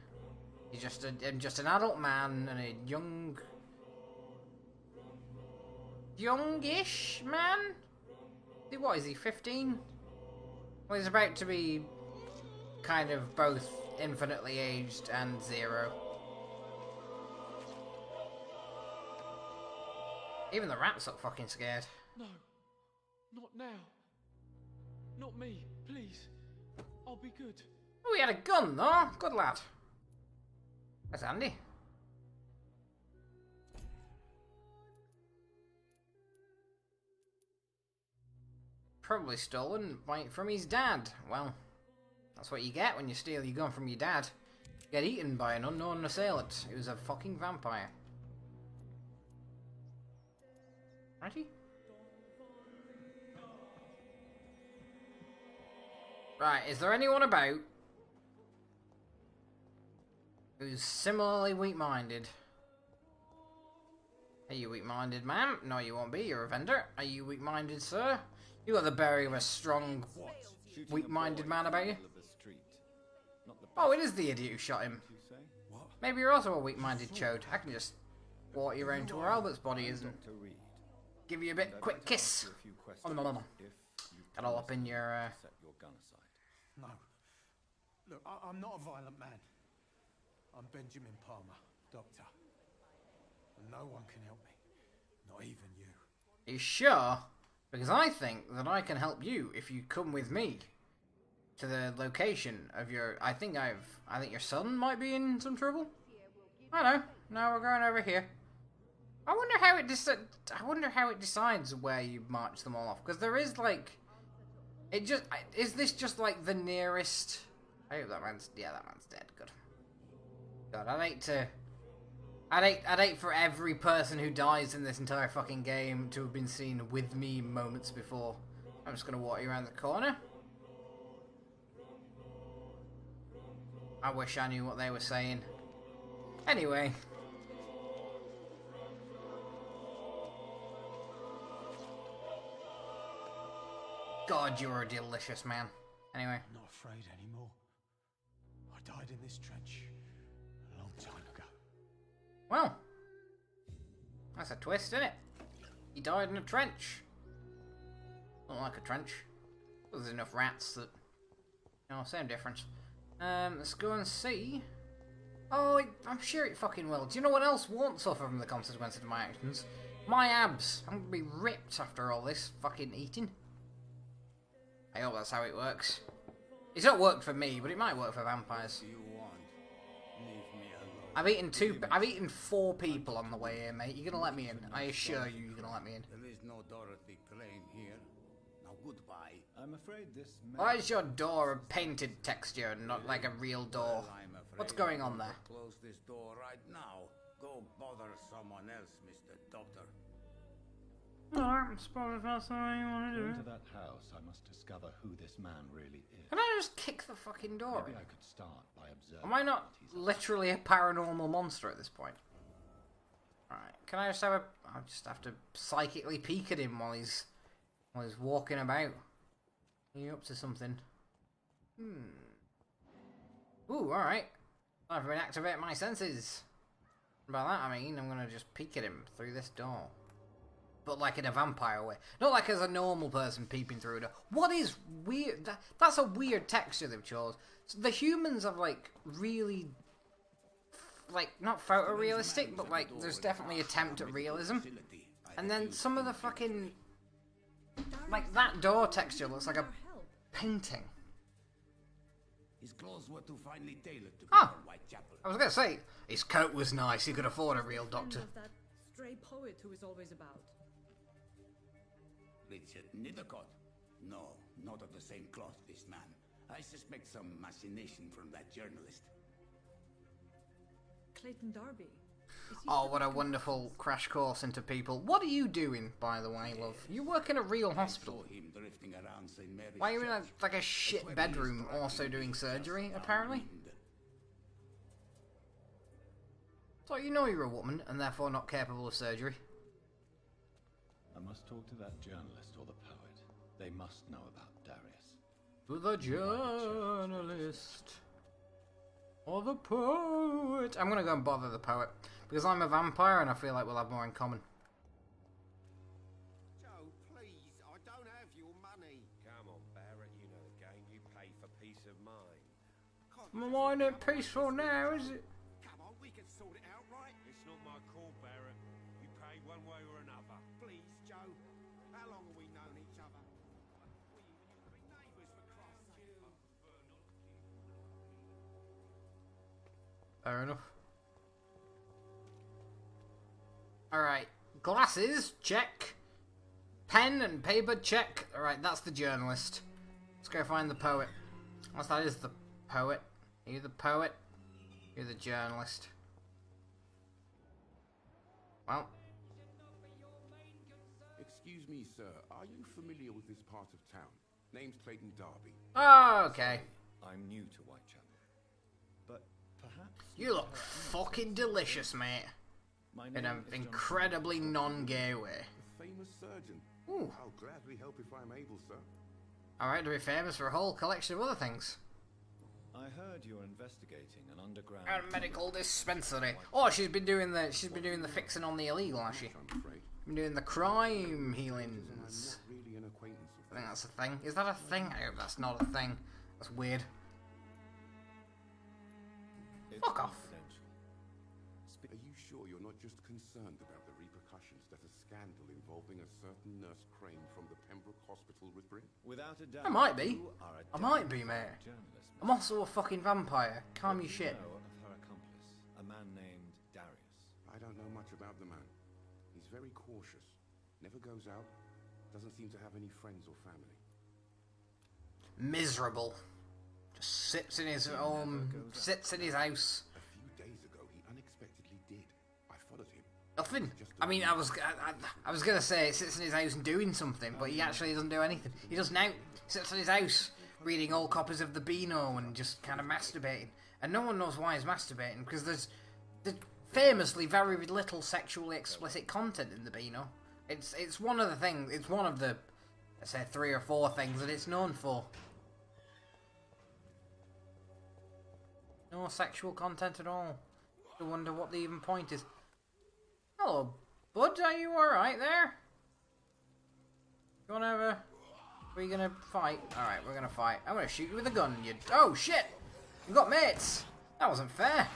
He's just an adult man and a youngish man? What is he, 15? Well, he's about to be kind of both infinitely aged and 0. Even the rats look fucking scared. No, not now. Not me, please. I'll be good. Oh, he had a gun though. Good lad. That's handy. Probably stolen from his dad. Well, that's what you get when you steal your gun from your dad. You get eaten by an unknown assailant who's a fucking vampire. Ready? Right, is there anyone about who's similarly weak-minded? Are you weak-minded, ma'am? No, you won't be. You're a vendor. Are you weak-minded, sir? You got the bearing of a strong, weak-minded man about you. Oh, it is the idiot who shot him. Maybe you're also a weak-minded chode. I can just walk you around to where Albert's body isn't. Give you a bit quick kiss. Got all up in your, No. Look, I'm not a violent man. I'm Benjamin Palmer, doctor. And no one can help me. Not even you. Are you sure? Because I think that I can help you if you come with me to the location of your... I think your son might be in some trouble. I know. No, we're going over here. I wonder how it decides where you march them all off. Because there is like... Is this just like the nearest... I hope that man's... Yeah, that man's dead. Good. God, I'd hate for every person who dies in this entire fucking game to have been seen with me moments before. I'm just gonna walk you around the corner. I wish I knew what they were saying. Anyway. God, you're a delicious man. Anyway. I'm not afraid anymore. I died in this trench a long time ago. Well. That's a twist, isn't it? He died in a trench. Not like a trench. There's enough rats that... No, same difference. Let's go and see. Oh, I'm sure it fucking will. Do you know what else won't suffer from the consequences of my actions? My abs. I'm gonna be ripped after all this fucking eating. I hope that's how it works. It's not worked for me, but it might work for vampires. I've eaten 4 people on the way here, mate. You're gonna let me in. I assure you, you're gonna let me in. There is no Dorothy Crane here. Now goodbye. I'm afraid this Why is your door a painted texture and not like a real door? What's going on there? Close this door right now. Go bother someone else, Mr. Doctor. Alright, I suppose that's what you want to do. Into that house, I must discover who this man really is. Can I just kick the fucking door Maybe in? I could start by observing. Am I not literally a paranormal monster at this point? Alright, can I just have a... I'll just have to psychically peek at him while he's walking about. Are you up to something? Ooh, alright. I've been activate my senses. By that I mean I'm gonna just peek at him through this door. But like in a vampire way. Not like as a normal person peeping through a door. What is weird? That's a weird texture they've chose. So the humans have like really... like, not photorealistic, but like there's definitely attempt at realism. And then some of the fucking... like that door texture looks like a painting. His clothes were too finely tailored to be Ah, for Whitechapel. I was gonna say, his coat was nice, he could afford a real doctor. That stray poet who is always about. Richard Nithercott? No, not of the same cloth, this man. I suspect some machination from that journalist. Clayton Darby. Oh, what a wonderful crash course into people. What are you doing, by the way, love? You work in a real hospital. I saw him drifting around St. Mary's Why are you in Church. like a shit bedroom also doing surgery, apparently? So you know you're a woman, and therefore not capable of surgery. I must talk to that journalist or the poet. They must know about Darius. To the journalist. Or the poet. I'm gonna go and bother the poet. Because I'm a vampire and I feel like we'll have more in common. Joe, please, I don't have your money. Come on, Barrett, you know the game. You pay for peace of mind. My mind ain't peaceful now, is it? Come on, we can sort it out, right? It's not my call, Barrett. You pay one way or another. Please, Joe. How long have we known each other? We used to be neighbours, for Christ's sake. Fair enough. Alright, glasses, check. Pen and paper, check. Alright, that's the journalist. Let's go find the poet. Unless that is the poet. Are you the poet? You're the journalist. Well. Excuse me, sir. Are you familiar with this part of town? Name's Clayton Darby. Oh, okay. I'm new to Whitechapel, but perhaps You look fucking delicious, mate. my In name an is incredibly non-gay way. The famous surgeon. Ooh. I'll gladly help if I'm able, sir. Alright, to be famous for a whole collection of other things. I heard you're investigating an underground A medical dispensary. Oh, she's been doing the fixing on the illegal, has she? I'm afraid. Been doing the crime And healings. I'm not really an acquaintance I of think that's a thing. Is that a thing? I hope that's not a thing. That's weird. It's Fuck off. confidential. Are you sure you're not just concerned about the repercussions that a scandal involving a certain Nurse Crane from the Pembroke Hospital would bring? Without a doubt, I might be. you are a I might be, mate. journalist. I'm also a fucking vampire. Calm your shit. Know of her accomplice, a man named Darius. I don't know much about the man. He's very cautious. Never goes out. Doesn't seem to have any friends or family. Miserable. Just sits in his home. Sits in his house. A few days ago, he unexpectedly did. I followed him. Nothing. I mean, I was gonna say sits in his house and doing something, but he actually doesn't do anything. He does now. Sits in his house reading all copies of the Beano and just kind of masturbating. And no one knows why he's masturbating because there's famously very little sexually explicit content in the Beano. It's one of the things. It's one of the, let's say, 3 or 4 things that it's known for. No sexual content at all. I wonder what the even point is. Hello, bud. Are you alright there? You wanna have a... Are we gonna fight? Alright, we're gonna fight. I'm gonna shoot you with a gun, you... Oh, shit! You got mates! That wasn't fair.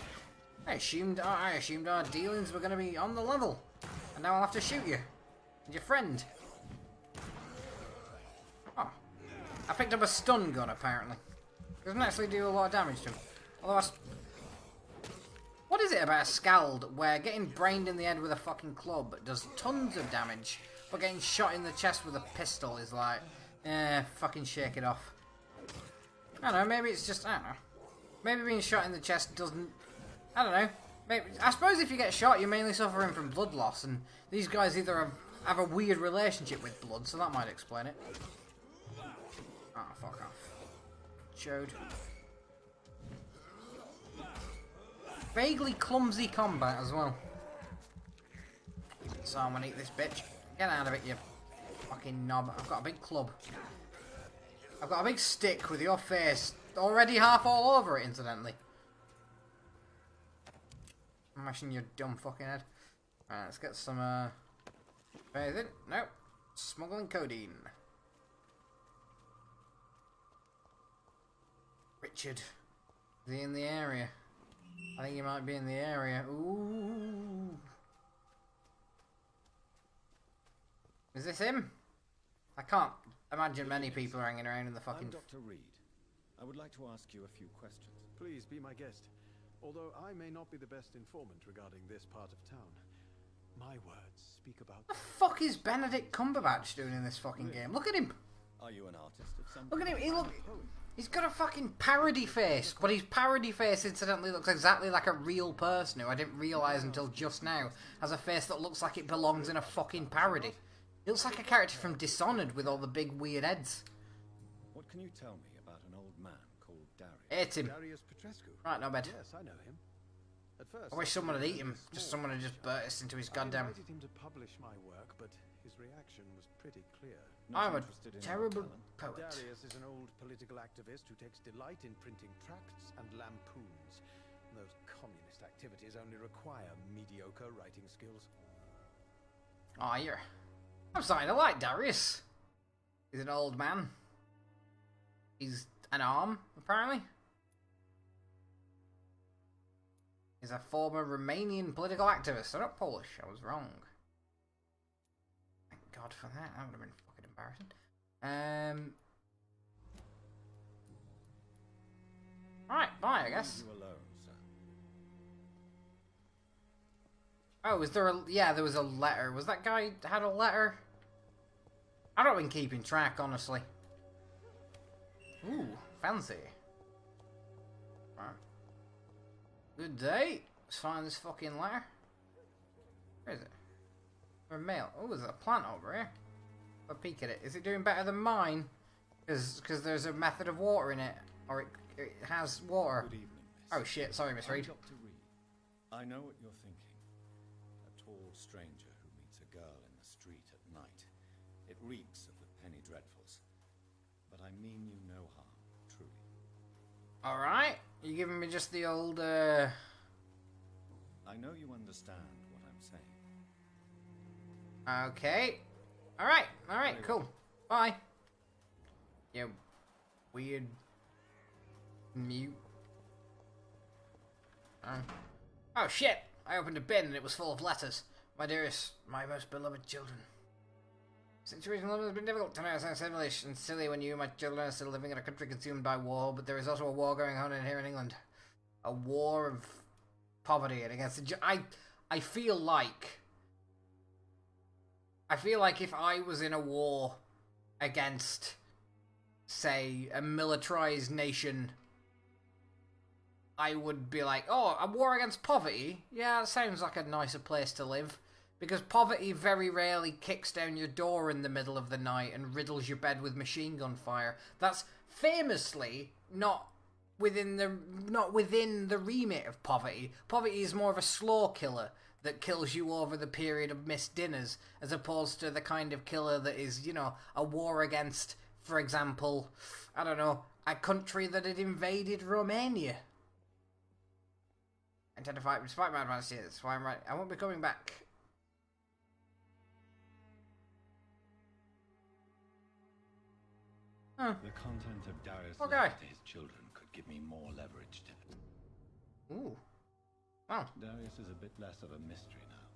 I assumed our dealings were gonna be on the level. And now I'll have to shoot you. And your friend. Oh. I picked up a stun gun, apparently. Doesn't actually do a lot of damage to him. Although what is it about a Scald where getting brained in the head with a fucking club does tons of damage, but getting shot in the chest with a pistol is like, fucking shake it off. I don't know, maybe it's just, I don't know. Maybe being shot in the chest doesn't, I don't know. Maybe, I suppose if you get shot, you're mainly suffering from blood loss, and these guys either have a weird relationship with blood, so that might explain it. Oh, fuck off. Chode. Vaguely clumsy combat as well. So I'm gonna eat this bitch. Get out of it, you fucking knob. I've got a big club. I've got a big stick with your face already half all over it, incidentally. I'm mashing your dumb fucking head. Alright, let's get some, anything? Nope. Smuggling codeine. Richard. Is he in the area? I think he might be in the area. Ooh. Is this him? I can't imagine many people hanging around in the fucking... I'm Dr. Reed. I would like to ask you a few questions. Please be my guest. Although I may not be the best informant regarding this part of town, my words speak about... What the fuck is Benedict Cumberbatch doing in this fucking game? Look at him! Are you an artist of some Look at him! He's got a fucking parody face, but his parody face incidentally looks exactly like a real person who I didn't realise until just now has a face that looks like it belongs in a fucking parody. He looks like a character from Dishonored with all the big weird heads. What can you tell me about an old man called Darius? Hate him. Darius Petrescu. Right, no bed. Yes, I know him. At first, I wish someone had eaten him. Just someone had just burst into his goddamn... I invited him to publish my work, but his reaction was pretty clear. I'm a Interested in terrible talent? poet. Darius is an old political activist who takes delight in printing tracts and lampoons. Those communist activities only require mediocre writing skills. Oh, you're... I'm starting to like Darius. He's an old man. He's an arm, apparently. He's a former Romanian political activist. I'm not Polish. I was wrong. Thank God for that. That would have been fucking embarrassing. Alright, bye, I guess. You alone, sir. Oh, is there a... Yeah, there was a letter. Was that guy had a letter? I don't been keeping track, honestly. Ooh, fancy. Right. Good day. Let's find this fucking letter. Where is it? Or mail. Oh, there's a plant over here. Have a peek at it. Is it doing better than mine? Because there's a method of water in it. Or it has water. Good evening, miss. Oh shit, sorry, Miss I'm Reed. Dr. Reed. I know what you're thinking. A tall stranger who meets a girl in the street at night. It reeks of the penny dreadfuls. But I mean you no harm, truly. Alright, you giving me just the old, I know you understand what I'm saying. Okay. Alright, cool. Bye. You weird mute. Oh shit! I opened a bin and it was full of letters. My dearest, my most beloved children. Situation in London has been difficult tonight. It sounds similish and silly when you, my children, are still living in a country consumed by war, but there is also a war going on in here in England. A war of poverty and against the I feel like if I was in a war against, say, a militarized nation, I would be like, oh, a war against poverty? Yeah, that sounds like a nicer place to live. Because poverty very rarely kicks down your door in the middle of the night and riddles your bed with machine gun fire. That's famously not within the remit of poverty. Poverty is more of a slaw killer that kills you over the period of missed dinners, as opposed to the kind of killer that is, you know, a war against, for example, I don't know, a country that had invaded Romania. I intend to fight despite my advanced years. That's why I'm right. I won't be coming back. Huh. The content of Darius' Okay. letter to his children could give me more leverage to... Ooh. Wow. Darius is a bit less of a mystery now.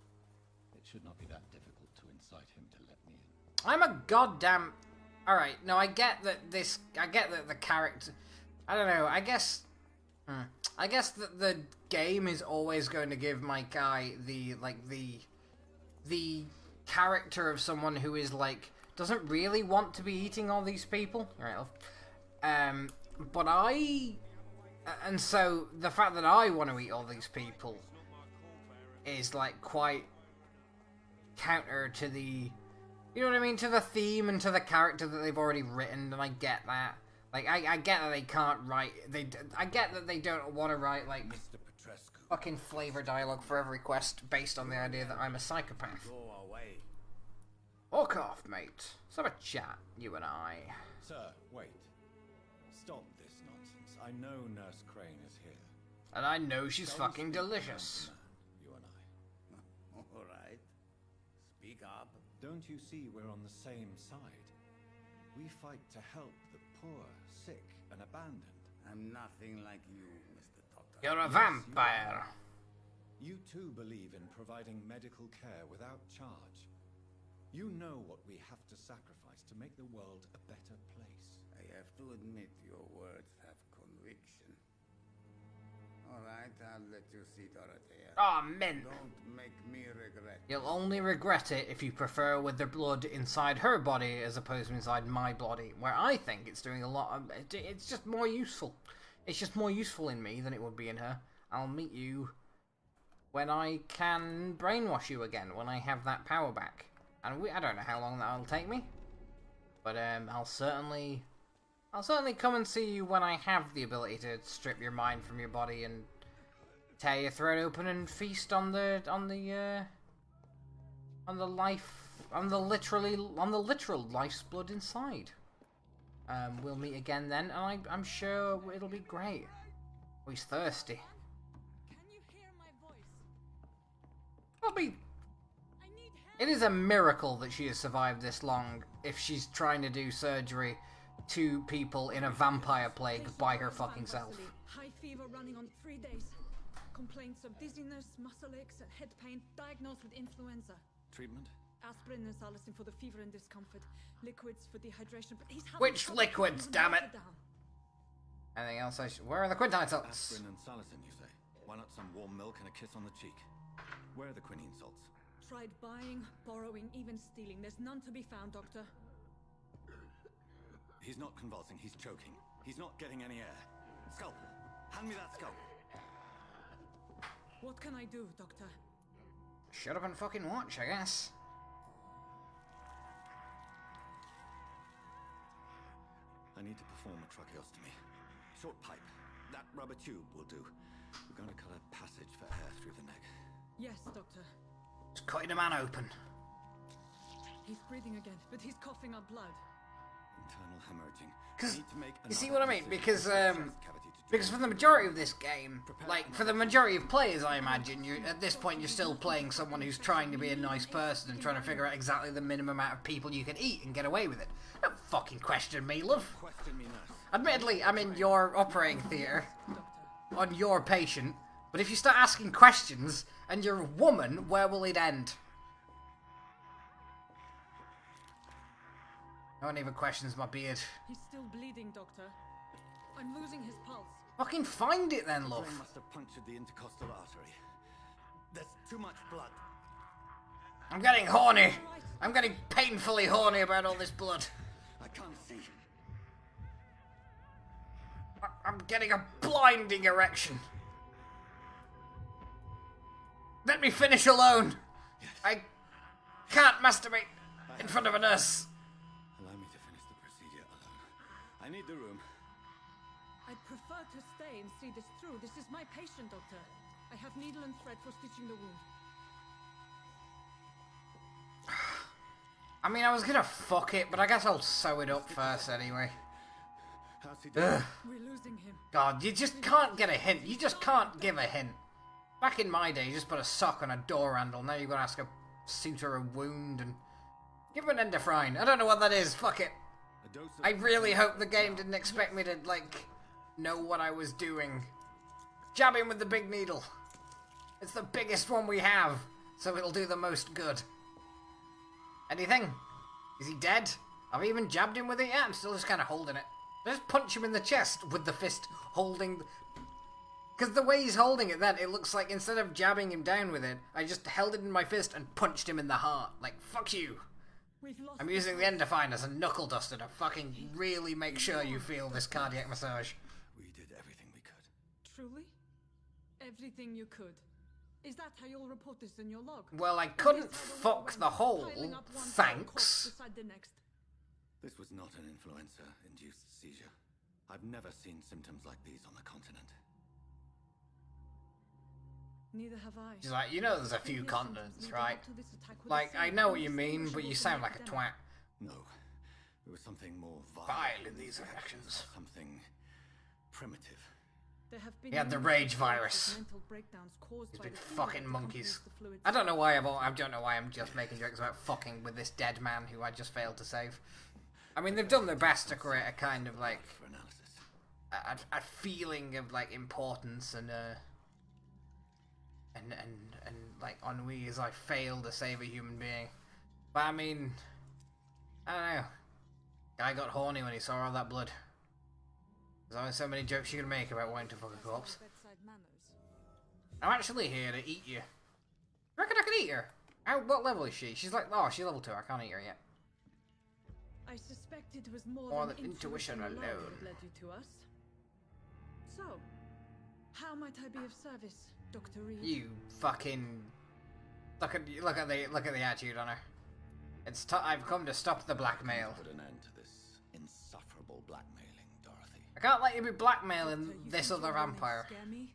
It should not be that difficult to incite him to let me in. I'm a goddamn... Alright, no, I get that the character... I don't know, I guess that the game is always going to give my guy the character of someone who is, like, doesn't really want to be eating all these people. Alright, love. But and so the fact that I want to eat all these people is, like, quite counter to the, you know what I mean, to the theme and to the character that they've already written, and I get that. Like, I get that they can't write, I get that they don't want to write, like, fucking flavor dialogue for every quest based on the idea that I'm a psychopath. Go away. Walk off, mate. Let's have a chat, you and I. Sir, wait. Stop this nonsense. I know Nurse Crane is here. And I know she's Shall we fucking speak delicious. man to man, you and I? All right. Speak up. Don't you see we're on the same side? We fight to help the poor, sick, and abandoned. I'm nothing like you, Mr. Doctor. You're a vampire. You too believe in providing medical care without charge. You know what we have to sacrifice to make the world a better place. I have to admit your words have conviction. All right, I'll let you see Dorothea. Ah, men. Don't make me regret. You'll only regret it if you prefer with the blood inside her body as opposed to inside my body, where I think it's doing a lot of... It's just more useful. It's just more useful in me than it would be in her. I'll meet you when I can brainwash you again, when I have that power back. And I don't know how long that'll take me. But I'll certainly come and see you when I have the ability to strip your mind from your body and tear your throat open and feast on the literal life's blood inside. We'll meet again then, and I'm sure it'll be great. Oh, he's thirsty. Can you hear my voice? It'll be. I need help. It is a miracle that she has survived this long if she's trying to do surgery to people in a vampire plague by her fucking self. High fever running on 3 days. Complaints of dizziness, muscle aches, and head pain. Diagnosed with influenza. Treatment? Aspirin and salicin for the fever and discomfort. Liquids for dehydration. But he's having Which trouble liquids, keeping damn water it? down. Anything else where are the quinine salts? Aspirin and salicin, you say? Why not some warm milk and a kiss on the cheek? Where are the quinine salts? Tried buying, borrowing, even stealing. There's none to be found, Doctor. He's not convulsing, he's choking. He's not getting any air. Scalpel! Hand me that scalpel! What can I do, Doctor? Shut up and fucking watch, I guess. I need to perform a tracheostomy. Short pipe. That rubber tube will do. We're going to cut a passage for air through the neck. Yes, Doctor. Just cutting a man open. He's breathing again, but he's coughing up blood. Internal hemorrhaging. Because Need to make you see another what I mean? incision Because in the chest cavity to because for drain the majority of this game, like for the majority of players, I imagine you at this point you're still playing someone who's trying to be a nice person and trying to figure out exactly the minimum amount of people you can eat and get away with it. Don't fucking question me, love. Question me, nurse. Admittedly, I'm in your operating theatre on your patient, but if you start asking questions and you're a woman, where will it end? No one even questions my beard. He's still bleeding, Doctor. I'm losing his pulse. Fucking find it then, love. Brain must have punctured the intercostal artery. There's too much blood. I'm getting horny. I'm getting painfully horny about all this blood. I can't see. I'm getting a blinding erection. Let me finish alone. Yes. I can't masturbate in front of a nurse. Allow me to finish the procedure alone. I need the room. I'd prefer to stay and see this through. This is my patient, Doctor. I have needle and thread for stitching the wound. I mean, I was gonna fuck it, but I guess I'll sew it up first anyway. How's he doing? We're losing him. God, you just can't get a hint. You just can't give a hint. Back in my day, you just put a sock on a door handle. Now you've got to ask a suture a wound and give him an endophrine. I don't know what that is. Fuck it. A dose of I really hope the game didn't expect me to, like, know what I was doing. Jab him with the big needle. It's the biggest one we have, so it'll do the most good. Anything? Is he dead? Have I even jabbed him with it yet? I'm still just kind of holding it. Just punch him in the chest with the fist holding... Because the way he's holding it then, it looks like instead of jabbing him down with it, I just held it in my fist and punched him in the heart. Like, fuck you. I'm using the endophrine as a knuckle duster to fucking really make sure you feel this cardiac massage. We did everything we could. Truly? Everything you could. Is that how you'll report this in your log? Well, I couldn't fuck the hole, thanks. This was not an influenza-induced seizure. I've never seen symptoms like these on the continent. Neither have I. She's like, you know there's a few continents, right? Like, I know what you mean, but you sound like a twat. No. It was something more Vile in these affections. Something primitive. He had the rage virus. He's been fucking monkeys. I don't know why I'm just making jokes about fucking with this dead man who I just failed to save. I mean, they've done their best to create a kind of like a feeling of like importance and like ennui as I failed to save a human being. But I mean, I don't know. Guy got horny when he saw all that blood. There's only so many jokes you can make about wanting to fuck a corpse. I'm actually here to eat you. I reckon I can eat her. What level is she? She's like, oh, she's level 2. I can't eat her yet. I suspect it was more than intuition alone that led you to us. So, how might I be of service, Dr. Reed? You fucking look at the attitude on her. It's I've come to stop the blackmail. Put an end to this insufferable blackmailing, Dorothy. I can't let you be blackmailing this other vampire. Scare me?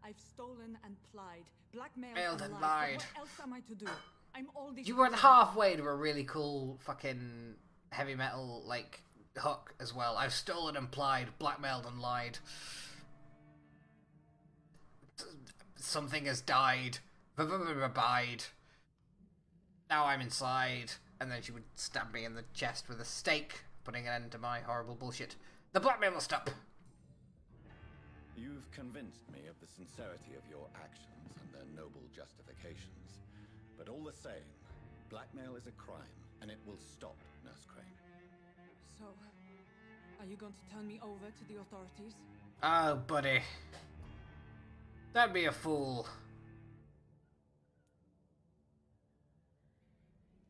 I've stolen and plied, blackmailed and lied. What else am I to do? I'm all these. You went halfway to a really cool fucking heavy metal like hook as well. I've stolen and plied, blackmailed and lied. Something has died. Abide. Now I'm inside. And then she would stab me in the chest with a stake, putting an end to my horrible bullshit. The blackmail will stop. You've convinced me of the sincerity of your actions and their noble justifications. But all the same, blackmail is a crime, and it will stop, Nurse Crane. So, are you going to turn me over to the authorities? Oh, buddy. Don't be a fool.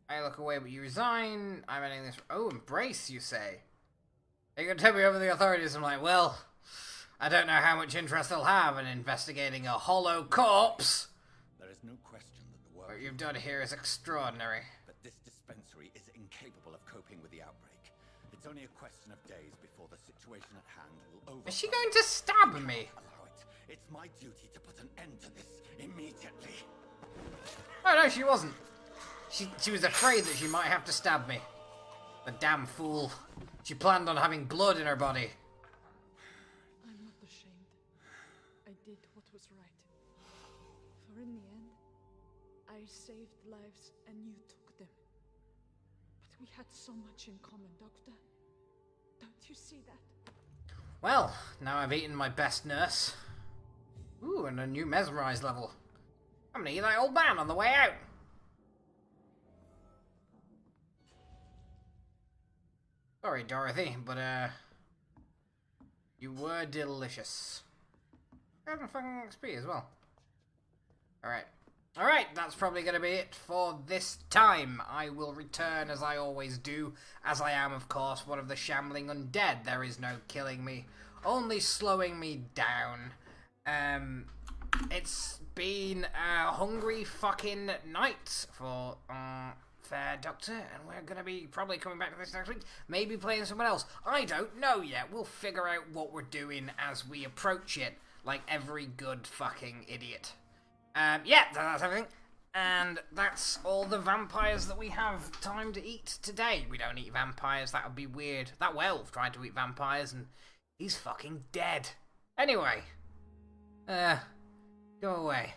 I look away, but you resign. I'm ending this. Oh, embrace, you say? Are you going to take me over to the authorities? I'm like, well, I don't know how much interest they'll have in investigating a hollow corpse. There is no question that the work What you've done here is extraordinary. But this dispensary is incapable of coping with the outbreak. It's only a question of days before the situation at hand will over. Is she going to stab me? Allow it. It's my duty to put an end to this immediately. Oh no, she wasn't. She was afraid that she might have to stab me. The damn fool. She planned on having blood in her body. I'm not ashamed. I did what was right. For in the end, I saved lives and you took them. But we had so much in common, Doctor. Don't you see that? Well, now I've eaten my best nurse. Ooh, and a new mesmerise level. I'm gonna eat that old man on the way out. Sorry, Dorothy, but you were delicious. Having fucking XP as well. Alright, that's probably gonna be it for this time. I will return as I always do, as I am, of course, one of the shambling undead. There is no killing me, only slowing me down. It's been a hungry fucking night for Fair Doctor, and we're gonna be probably coming back to this next week, maybe playing someone else. I don't know yet. We'll figure out what we're doing as we approach it, like every good fucking idiot. Yeah, that's everything. And that's all the vampires that we have time to eat today. We don't eat vampires, that would be weird. That werewolf tried to eat vampires and he's fucking dead. Anyway, go away.